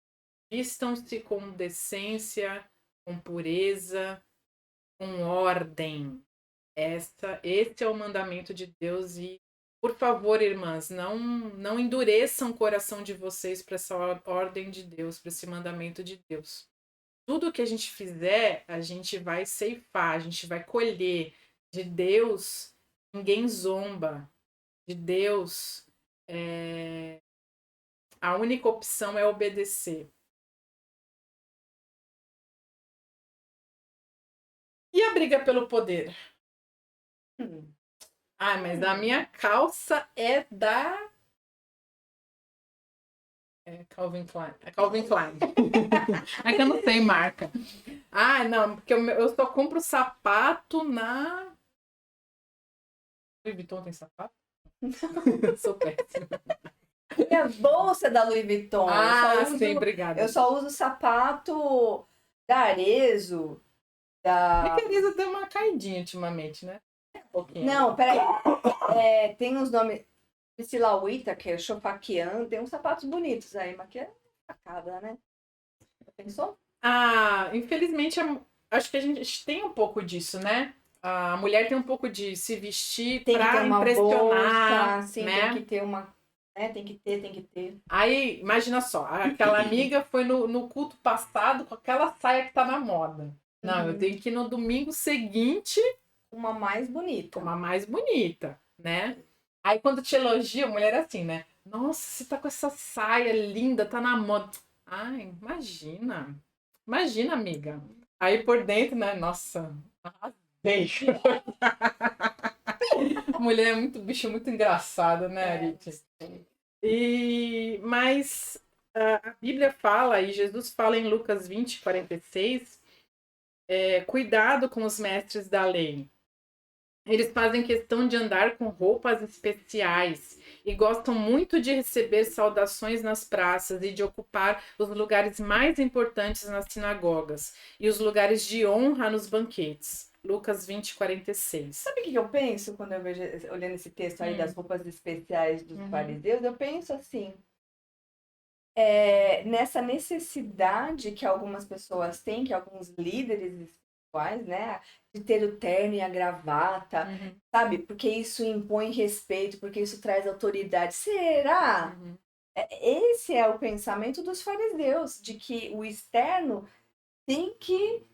Speaker 2: Vistam-se com decência, com pureza, com ordem. Esse é o mandamento de Deus e, por favor, irmãs, não endureçam o coração de vocês para essa ordem de Deus, para esse mandamento de Deus. Tudo que a gente fizer, a gente vai ceifar, a gente vai colher. De Deus, ninguém zomba. De Deus, a única opção é obedecer. E a briga pelo poder? Mas a minha calça é da... Calvin Klein. É Calvin Klein. É que eu não sei marca. Não, porque eu só compro sapato na... Louis Vuitton tem sapato? Sou péssima.
Speaker 1: Minha bolsa é da Louis Vuitton.
Speaker 2: Sim, obrigada.
Speaker 1: Eu só uso sapato da Arezzo. Da...
Speaker 2: É que a Arezzo deu uma caidinha ultimamente, né?
Speaker 1: Não, peraí. Tem uns nomes... Priscila Whittaker, Chopaquian, tem uns sapatos bonitos aí, mas que é sacada, né? Pensou?
Speaker 2: Infelizmente, acho que a gente tem um pouco disso, né? A mulher tem um pouco de se vestir pra impressionar,
Speaker 1: bolsa, sim,
Speaker 2: né?
Speaker 1: Tem que ter uma... tem que ter.
Speaker 2: Aí, imagina só, aquela amiga foi no culto passado com aquela saia que tá na moda. Não, eu tenho que ir no domingo seguinte...
Speaker 1: Uma mais bonita.
Speaker 2: Uma mais bonita, né? Aí quando te elogia, a mulher é assim, né? Nossa, você tá com essa saia linda, tá na moda. Imagina. Imagina, amiga. Aí por dentro, né? Nossa, arrasei. Mulher é muito bicho, muito engraçada, né, Arit? Mas a Bíblia fala, e Jesus fala em Lucas 20, 46, cuidado com os mestres da lei. Eles fazem questão de andar com roupas especiais e gostam muito de receber saudações nas praças e de ocupar os lugares mais importantes nas sinagogas e os lugares de honra nos banquetes. Lucas 20, 46.
Speaker 1: Sabe o que eu penso quando eu vejo, olhando esse texto aí das roupas especiais dos fariseus? Eu penso assim, nessa necessidade que algumas pessoas têm, que alguns líderes espirituais, né, de ter o terno e a gravata, sabe? Porque isso impõe respeito, porque isso traz autoridade. Será? Esse é o pensamento dos fariseus, de que o externo tem que...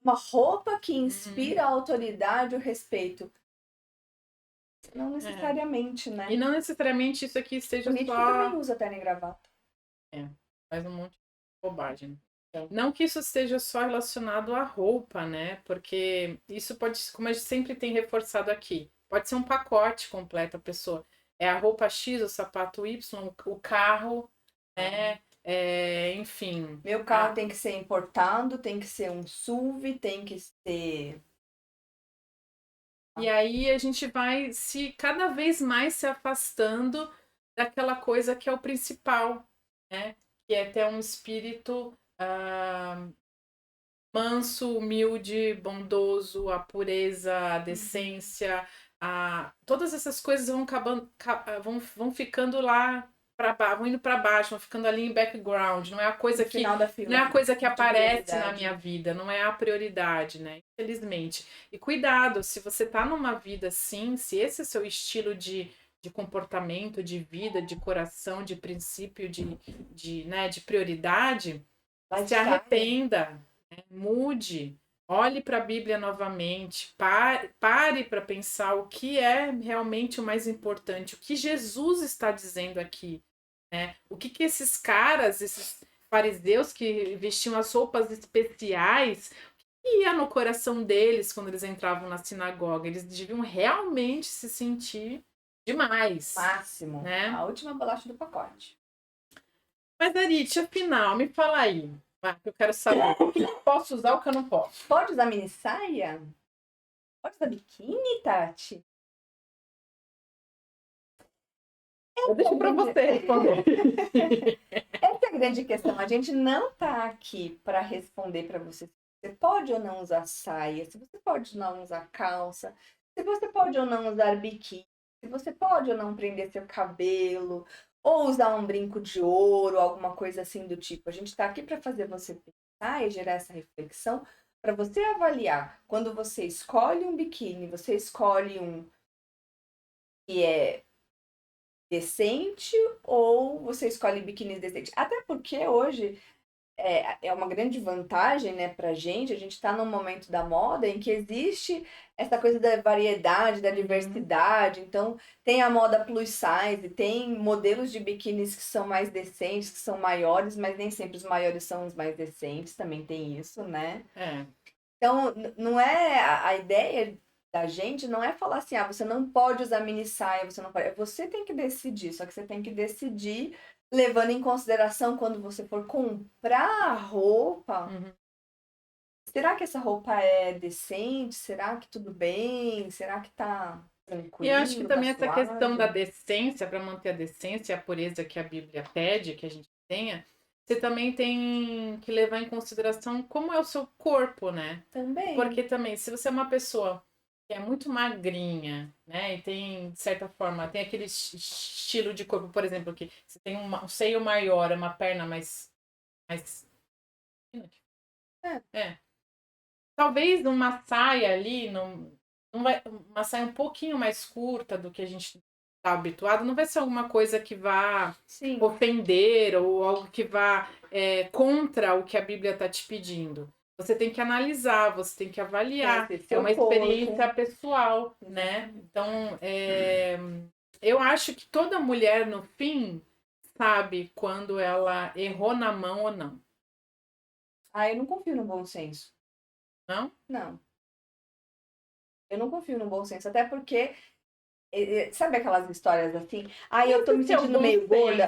Speaker 1: uma roupa que inspira a autoridade, o respeito. Não necessariamente, né?
Speaker 2: E não necessariamente isso aqui seja
Speaker 1: político
Speaker 2: só...
Speaker 1: também usa terno e gravata.
Speaker 2: Faz um monte de bobagem. Não que isso esteja só relacionado à roupa, né? Porque isso pode, como a gente sempre tem reforçado aqui, pode ser um pacote completo a pessoa. É a roupa X, o sapato Y, o carro, né? Enfim.
Speaker 1: Meu carro tem que ser importado, tem que ser um SUV, tem que ser...
Speaker 2: E aí a gente vai cada vez mais se afastando daquela coisa que é o principal, né? Que é ter um espírito manso, humilde, bondoso, a pureza, a decência, todas essas coisas vão ficando lá vão indo para baixo, vão ficando ali em background. Não é a coisa que não é a coisa que aparece na minha vida, não é a prioridade, né? Infelizmente. E cuidado, se você tá numa vida assim, se esse é seu estilo de comportamento, de vida, de coração, de princípio, de prioridade, se arrependa, né? Mude, olhe para a Bíblia novamente, pare para pensar o que é realmente o mais importante, o que Jesus está dizendo aqui, né? O que esses caras, esses fariseus que vestiam as roupas especiais, o que ia no coração deles quando eles entravam na sinagoga? Eles deviam realmente se sentir demais.
Speaker 1: Máximo.
Speaker 2: Né?
Speaker 1: A última bolacha do pacote.
Speaker 2: Mas, Arit, afinal, me fala aí. Eu quero saber o que eu posso usar, o que eu não posso.
Speaker 1: Pode usar mini saia? Pode usar biquíni, Tati?
Speaker 2: Eu deixo para você responder.
Speaker 1: Essa é a grande questão. A gente não tá aqui para responder para você se você pode ou não usar saia, se você pode ou não usar calça, se você pode ou não usar biquíni, se você pode ou não prender seu cabelo, ou usar um brinco de ouro, alguma coisa assim do tipo. A gente tá aqui para fazer você pensar e gerar essa reflexão para você avaliar quando você escolhe um biquíni, você escolhe um que é decente ou você escolhe biquíni decente. Até porque hoje é uma grande vantagem, né, pra gente. A gente tá num momento da moda em que existe essa coisa da variedade, da diversidade. Então, tem a moda plus size, tem modelos de biquínis que são mais decentes, que são maiores, mas nem sempre os maiores são os mais decentes, também tem isso, né? Então, não é a ideia da gente não é falar assim, você não pode usar mini saia, você não pode. Você tem que decidir, só que você tem que decidir levando em consideração quando você for comprar a roupa. Será que essa roupa é decente? Será que tudo bem? Será que tá tranquilo?
Speaker 2: E eu acho que também
Speaker 1: tá
Speaker 2: essa questão da decência, para manter a decência e a pureza que a Bíblia pede que a gente tenha, você também tem que levar em consideração como é o seu corpo, né?
Speaker 1: Também.
Speaker 2: Porque também, se você é uma pessoa que é muito magrinha, né? E tem, de certa forma, tem aquele estilo de corpo, por exemplo, que você tem um seio maior, uma perna mais... Talvez uma saia ali, não vai, uma saia um pouquinho mais curta do que a gente está habituado, não vai ser alguma coisa que vá ofender ou algo que vá contra o que a Bíblia está te pedindo. Você tem que analisar, você tem que avaliar. É uma experiência pessoal, né? Então, eu acho que toda mulher, no fim, sabe quando ela errou na mão ou não.
Speaker 1: Eu não confio no bom senso.
Speaker 2: Não?
Speaker 1: Não. Eu não confio no bom senso, até porque sabe aquelas histórias assim? Eu tô me sentindo meio gorda.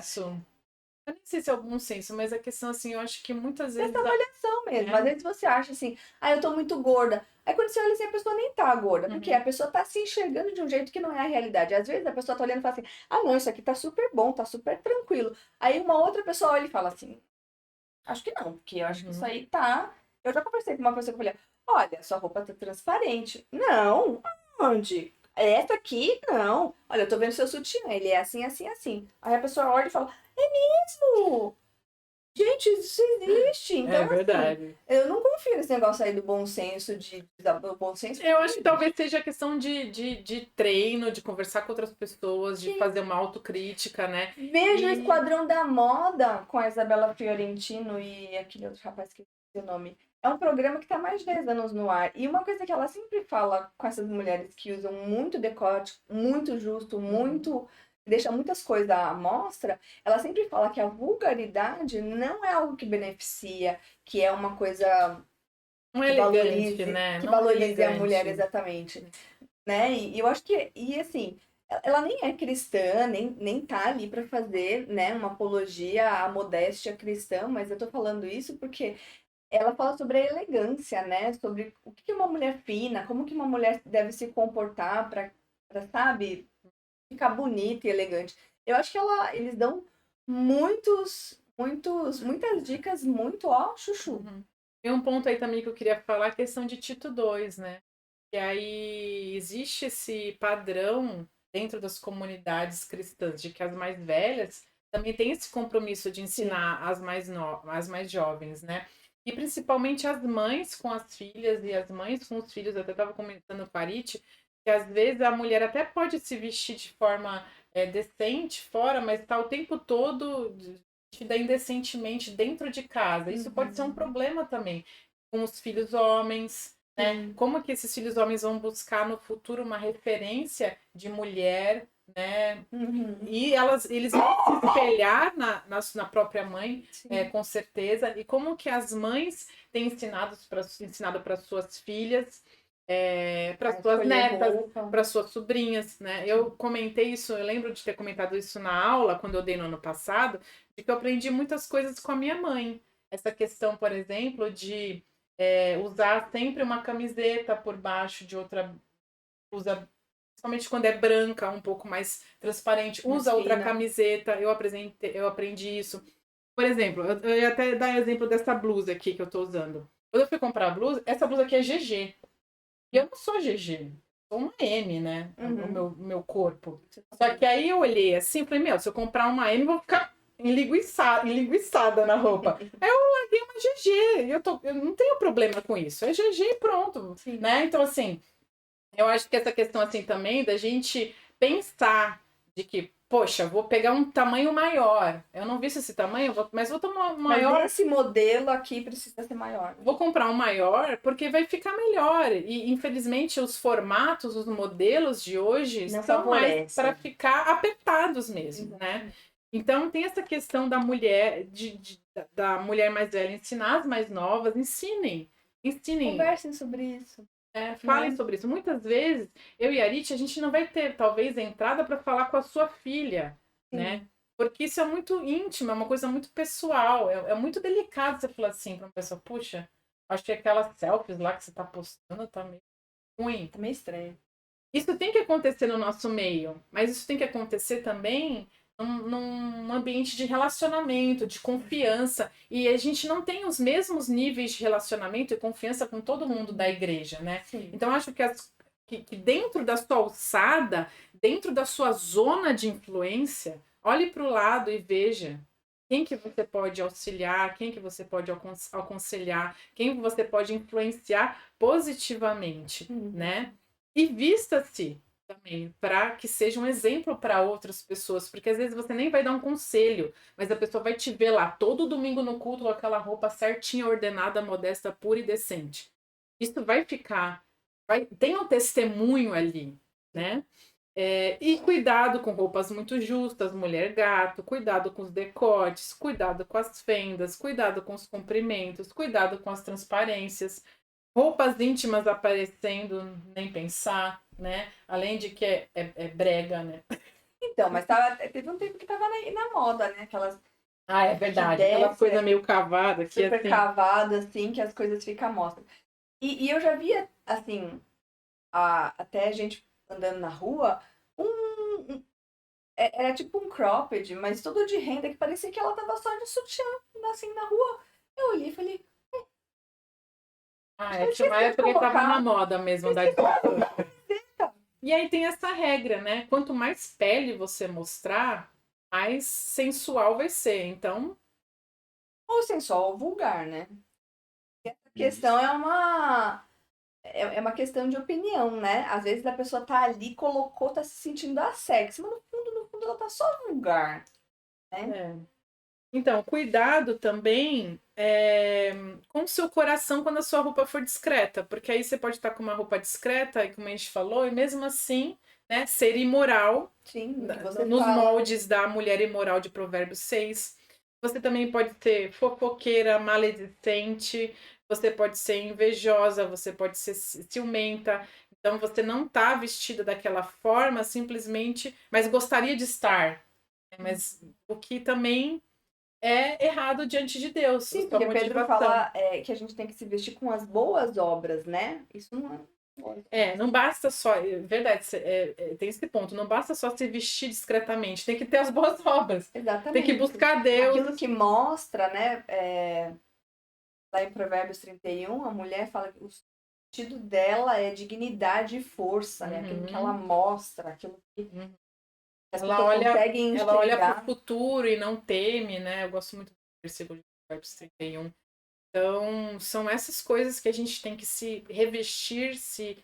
Speaker 2: Eu nem sei se é algum senso, mas a questão assim, eu acho que muitas vezes...
Speaker 1: Essa avaliação mesmo. Às vezes você acha assim, eu tô muito gorda. Aí quando você olha assim, a pessoa nem tá gorda. Porque a pessoa tá se enxergando de um jeito que não é a realidade. Às vezes a pessoa tá olhando e fala assim, não, isso aqui tá super bom, tá super tranquilo. Aí uma outra pessoa olha e fala assim, acho que não, porque eu acho que isso aí tá... Eu já conversei com uma pessoa que eu falei, olha, sua roupa tá transparente. Não, onde? Essa aqui, não. Olha, eu tô vendo seu sutiã, ele é assim, assim, assim. Aí a pessoa olha e fala, é mesmo? Gente, isso existe. Então,
Speaker 2: é verdade.
Speaker 1: Assim, eu não confio nesse negócio aí do bom senso, do bom senso.
Speaker 2: Eu acho que talvez seja questão de treino, de conversar com outras pessoas, de fazer uma autocrítica, né?
Speaker 1: Veja o Esquadrão da Moda com a Isabela Fiorentino e aquele outro rapaz que eu o nome. É um programa que está há mais de 10 anos no ar. E uma coisa que ela sempre fala com essas mulheres que usam muito decote, muito justo, muito... deixa muitas coisas à mostra, ela sempre fala que a vulgaridade não é algo que beneficia, que é uma coisa
Speaker 2: não é elegante, né?
Speaker 1: Que valorize a mulher exatamente. Né? E eu acho que, assim, ela nem é cristã, nem tá ali para fazer, né, uma apologia à modéstia cristã, mas eu tô falando isso porque ela fala sobre a elegância, né? Sobre o que é uma mulher fina, como que uma mulher deve se comportar para, sabe, ficar bonita e elegante. Eu acho que eles dão muitas dicas muito, chuchu.
Speaker 2: Tem um ponto aí também que eu queria falar, a questão de Tito 2, né? E aí existe esse padrão dentro das comunidades cristãs de que as mais velhas também têm esse compromisso de ensinar as mais jovens, né? E principalmente as mães com as filhas e as mães com os filhos. Eu até estava comentando com a Parit, que às vezes a mulher até pode se vestir de forma decente fora, mas está o tempo todo vestida indecentemente dentro de casa. Isso pode ser um problema também com os filhos homens, né? Como que esses filhos homens vão buscar no futuro uma referência de mulher, né? E eles vão se espelhar na própria mãe, com certeza. E como que as mães têm ensinado para suas filhas, para suas netas, para suas sobrinhas, né? Eu comentei isso, eu lembro de ter comentado isso na aula, quando eu dei no ano passado, de que eu aprendi muitas coisas com a minha mãe. Essa questão, por exemplo, de usar sempre uma camiseta por baixo de outra blusa principalmente quando é branca, um pouco mais transparente, usa outra camiseta. Eu aprendi isso. Por exemplo, eu ia até dar exemplo dessa blusa aqui que eu tô usando. Quando eu fui comprar a blusa, essa blusa aqui é GG. E eu não sou GG. Sou uma M, né? No meu corpo. Só que aí eu olhei assim e falei, se eu comprar uma M, eu vou ficar enlinguiçada na roupa. Aí eu larguei uma GG. Eu não tenho problema com isso. É GG e pronto. Né? Então, assim, eu acho que essa questão assim também da gente pensar de que, poxa, vou pegar um tamanho maior. Eu não visto esse tamanho, mas vou tomar um maior.
Speaker 1: Mas esse modelo aqui precisa ser maior.
Speaker 2: Vou comprar um maior porque vai ficar melhor. E, infelizmente, os formatos, os modelos de hoje
Speaker 1: não
Speaker 2: são
Speaker 1: favorece.
Speaker 2: Mais para ficar apertados mesmo, né? Então, tem essa questão da mulher, da mulher mais velha ensinar as mais novas. Ensinem.
Speaker 1: Conversem sobre isso.
Speaker 2: Falem sobre isso. Muitas vezes, eu e a Arit, a gente não vai ter, talvez, entrada para falar com a sua filha, né? Porque isso é muito íntimo, é uma coisa muito pessoal. É muito delicado você falar assim para uma pessoa, puxa, acho que aquelas selfies lá que você tá postando tá meio ruim.
Speaker 1: Tá meio estranho.
Speaker 2: Isso tem que acontecer no nosso meio, mas isso tem que acontecer também num ambiente de relacionamento, de confiança. E a gente não tem os mesmos níveis de relacionamento e confiança com todo mundo da igreja, né?
Speaker 1: Sim.
Speaker 2: Então, acho que dentro da sua alçada, dentro da sua zona de influência, olhe para o lado e veja quem que você pode auxiliar, quem que você pode aconselhar, quem que você pode influenciar positivamente, né? E vista-se também, para que seja um exemplo para outras pessoas, porque às vezes você nem vai dar um conselho, mas a pessoa vai te ver lá todo domingo no culto com aquela roupa certinha, ordenada, modesta, pura e decente. Isso vai ficar, tem um testemunho ali, né? E cuidado com roupas muito justas, mulher gato, cuidado com os decotes, cuidado com as fendas, cuidado com os comprimentos, cuidado com as transparências. Roupas íntimas aparecendo, nem pensar, né? Além de que é brega, né?
Speaker 1: Então, mas teve um tempo que tava na moda, né? Aquelas.
Speaker 2: É verdade. Aquela coisa meio cavada.
Speaker 1: Super assim, cavada, assim, que as coisas ficam à mostra. E eu já via, assim, até a gente andando na rua, era tipo um cropped, mas tudo de renda, que parecia que ela tava só de sutiã, assim, na rua. Eu olhei e falei...
Speaker 2: tinha uma época que tava na moda mesmo. E aí tem essa regra, né? Quanto mais pele você mostrar, mais sensual vai ser. Então...
Speaker 1: Ou sensual ou vulgar, né? Essa questão é uma questão de opinião, né? Às vezes a pessoa tá ali, colocou, tá se sentindo sexy, mas no fundo ela tá só vulgar, né?
Speaker 2: Então, cuidado também com o seu coração quando a sua roupa for discreta, porque aí você pode estar com uma roupa discreta, e como a gente falou, e mesmo assim, né, ser imoral.
Speaker 1: Sim,
Speaker 2: nos moldes da mulher imoral de Provérbios 6. Você também pode ser fofoqueira, maledicente, você pode ser invejosa, você pode ser ciumenta. Então, você não está vestida daquela forma simplesmente, mas gostaria de estar. Mas o que também é errado diante de Deus.
Speaker 1: Sim, porque Pedro fala que a gente tem que se vestir com as boas obras, né? Isso não
Speaker 2: não basta só, verdade, tem esse ponto, não basta só se vestir discretamente, tem que ter as boas obras.
Speaker 1: Exatamente.
Speaker 2: Tem que buscar Deus.
Speaker 1: Aquilo que mostra, né, lá em Provérbios 31, a mulher fala que o sentido dela é dignidade e força, né? Aquilo que ela mostra, aquilo que
Speaker 2: ela olha para o futuro e não teme, né? Eu gosto muito do versículo de Provérbios 31. Então, são essas coisas que a gente tem que se revestir, se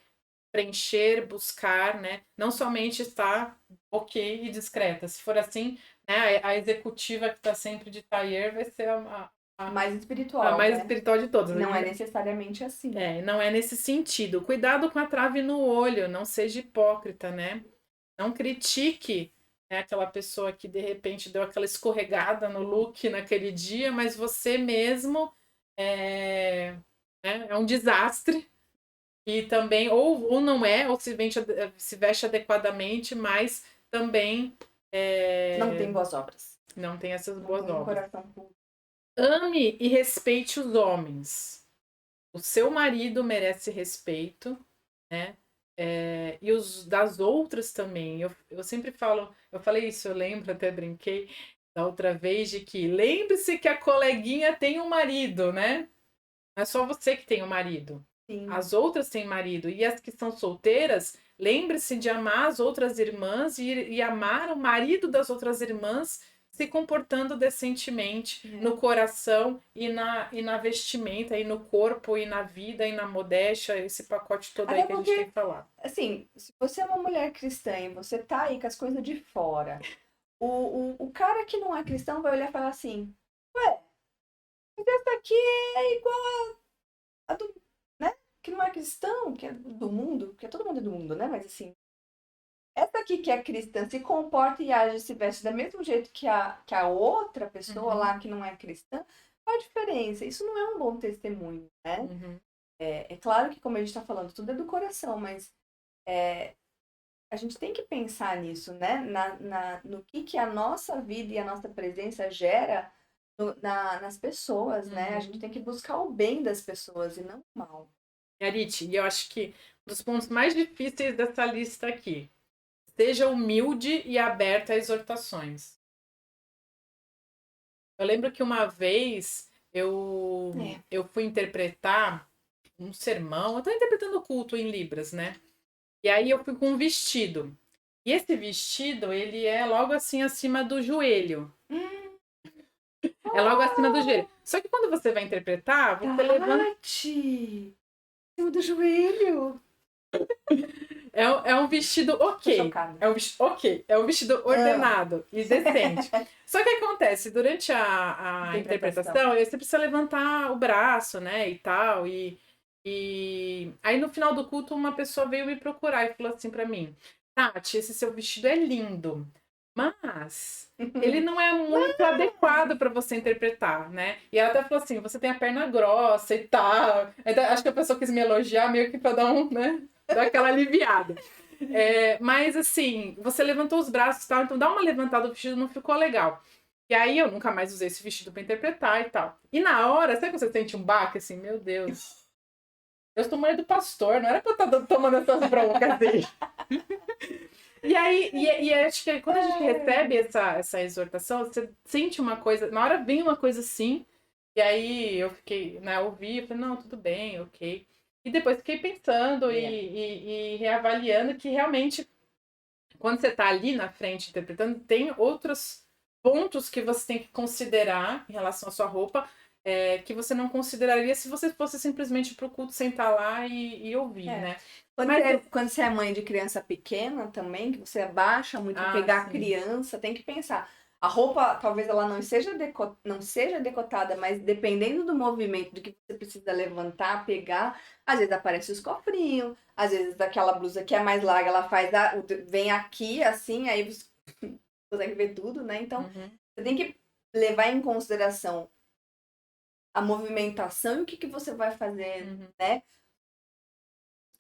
Speaker 2: preencher, buscar, né? Não somente estar ok e discreta. Se for assim, né, a executiva que está sempre de tailleur vai ser a
Speaker 1: mais espiritual.
Speaker 2: A mais espiritual de todas.
Speaker 1: Não é necessariamente assim.
Speaker 2: Não é nesse sentido. Cuidado com a trave no olho, não seja hipócrita, né? Não critique, né, aquela pessoa que de repente deu aquela escorregada no look naquele dia, mas você mesmo é um desastre. E também, ou não é, ou se veste adequadamente, mas também
Speaker 1: não tem boas obras.
Speaker 2: Não tem essas boas obras.
Speaker 1: Coração puro.
Speaker 2: Ame e respeite os homens. O seu marido merece respeito, né? e os das outras também. Eu sempre falo, eu falei isso, eu lembro, até brinquei da outra vez, de que lembre-se que a coleguinha tem um marido, né? Não é só você que tem um marido.
Speaker 1: Sim.
Speaker 2: As outras têm marido. E as que são solteiras, lembre-se de amar as outras irmãs e amar o marido das outras irmãs, se comportando decentemente no coração e na vestimenta, e no corpo, e na vida, e na modéstia, esse pacote todo aí que a gente tem que falar.
Speaker 1: Assim, se você é uma mulher cristã e você tá aí com as coisas de fora, o cara que não é cristão vai olhar e falar assim, ué, mas essa aqui é igual a do, né? Que não é cristão, que é do mundo, porque todo mundo é do mundo, né? Mas assim, essa aqui que é cristã se comporta e age, se veste do mesmo jeito que a outra pessoa lá que não é cristã, qual a diferença? Isso não é um bom testemunho, né? É claro que, como a gente está falando, tudo é do coração, mas a gente tem que pensar nisso, né? No que a nossa vida e a nossa presença gera nas pessoas, né? A gente tem que buscar o bem das pessoas e não o mal.
Speaker 2: Arite, e eu acho que um dos pontos mais difíceis dessa lista aqui: seja humilde e aberta a exortações. Eu lembro que uma vez eu fui interpretar um sermão, eu estava interpretando o culto em Libras, né? E aí eu fui com um vestido. E esse vestido, ele é logo assim acima do joelho. É logo acima do joelho. Só que quando você vai interpretar, você levanta...
Speaker 1: Acima do joelho!
Speaker 2: É um vestido ok. É um vestido ordenado e decente. Só que acontece, durante a interpretação, você precisa levantar o braço, né, e tal. E aí no final do culto, uma pessoa veio me procurar e falou assim pra mim: Tati, esse seu vestido é lindo, mas ele não é muito adequado para você interpretar, né? E ela até falou assim: você tem a perna grossa e tal. Acho que a pessoa quis me elogiar meio que pra dar né? Dar aquela aliviada. Mas assim, você levantou os braços e tal, então dá uma levantada, o vestido não ficou legal. E aí eu nunca mais usei esse vestido pra interpretar e tal. E na hora, sabe quando você sente um baque assim, meu Deus, eu sou mulher do pastor, não era pra eu estar tomando essas broncas assim. E aí, e acho que quando a gente recebe essa exortação, você sente uma coisa, na hora vem uma coisa assim, e aí eu fiquei, né, ouvi, eu falei, não, tudo bem, ok. E depois fiquei pensando e reavaliando que realmente, quando você está ali na frente interpretando, tem outros pontos que você tem que considerar em relação à sua roupa, que você não consideraria se você fosse simplesmente pro culto sentar lá e ouvir, né?
Speaker 1: Quando você é mãe de criança pequena também, que você abaixa muito para pegar a criança, tem que pensar. A roupa, talvez ela não seja decotada, mas dependendo do movimento, do que você precisa levantar, pegar, às vezes aparece os cofrinhos, às vezes aquela blusa que é mais larga, ela vem aqui, assim, aí você consegue ver tudo, né? Então, você tem que levar em consideração a movimentação e o que você vai fazer, né?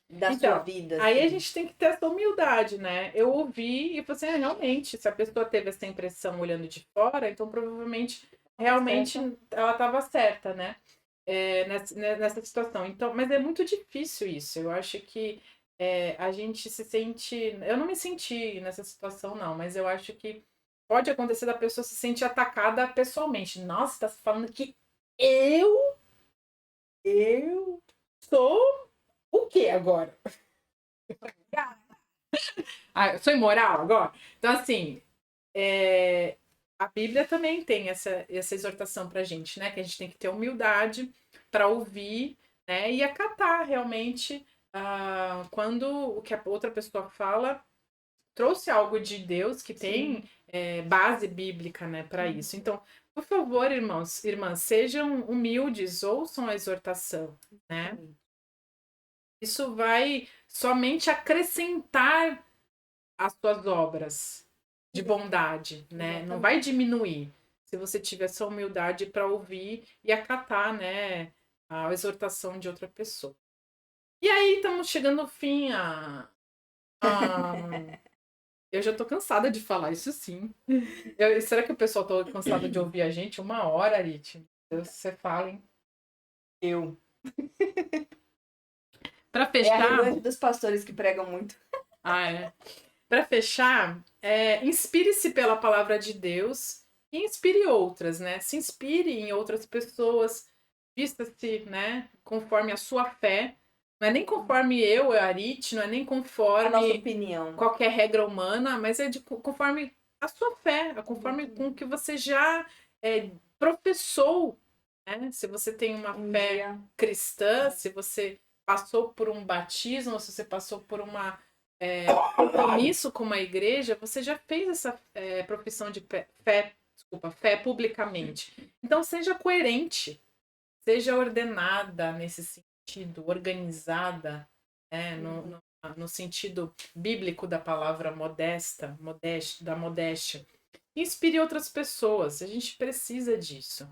Speaker 1: Da sua vida.
Speaker 2: Aí a gente tem que ter essa humildade, né? Eu ouvi e falei assim, realmente, se a pessoa teve essa impressão olhando de fora, então provavelmente, realmente, ela estava certa, né? Nessa situação. Então, mas é muito difícil isso. Eu acho que a gente se sente... Eu não me senti nessa situação, não, mas eu acho que pode acontecer da pessoa se sentir atacada pessoalmente. Nossa, tá falando que eu sou o quê agora? Eu sou imoral agora? Então, assim, a Bíblia também tem essa exortação pra gente, né? Que a gente tem que ter humildade para ouvir, né? E acatar realmente quando o que a outra pessoa fala trouxe algo de Deus que tem base bíblica, né, para isso. Então, por favor, irmãos, irmãs, sejam humildes, ouçam a exortação, né? Isso vai somente acrescentar as suas obras de bondade, né? Não vai diminuir se você tiver essa humildade para ouvir e acatar, né, a exortação de outra pessoa. E aí estamos chegando ao fim. Eu já tô cansada de falar isso, sim. Será que o pessoal tá cansado de ouvir a gente? 1 hora, Arit? Você fala, hein?
Speaker 1: Eu.
Speaker 2: Pra fechar...
Speaker 1: É a revanche dos pastores que pregam muito.
Speaker 2: Pra fechar, inspire-se pela palavra de Deus e inspire outras, né? Se inspire em outras pessoas, vista-se, né, conforme a sua fé. Não é nem conforme eu, Arit, não é nem conforme
Speaker 1: a nossa opinião,
Speaker 2: qualquer regra humana, mas é conforme a sua fé, conforme com que você já professou, né? Se você tem uma fé cristã, se você passou por um batismo, se você passou por uma compromisso com uma igreja, você já fez essa profissão de fé publicamente. Então seja coerente, seja ordenada nesse sentido, organizada, né? No sentido bíblico da palavra da modéstia. Inspire outras pessoas, a gente precisa disso.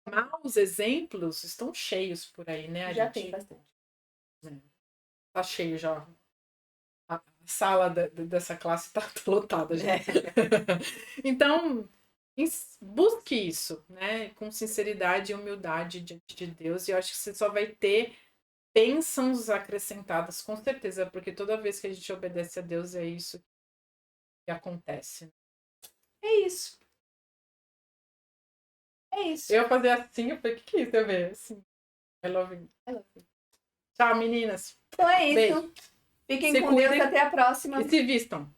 Speaker 2: Maus exemplos estão cheios por aí, né?
Speaker 1: Já tem bastante.
Speaker 2: Tá cheio já. A sala dessa classe tá lotada já. Então, busque isso, né? Com sinceridade e humildade diante de Deus. E eu acho que você só vai ter bênçãos acrescentadas, com certeza. Porque toda vez que a gente obedece a Deus, é isso que acontece.
Speaker 1: É isso. É isso.
Speaker 2: Eu ia fazer assim, eu falei, o que é isso? Eu vejo assim. I love you. Tchau, meninas.
Speaker 1: Então é isso.
Speaker 2: Beijo.
Speaker 1: Fiquem com Deus, até a próxima.
Speaker 2: E se vistam.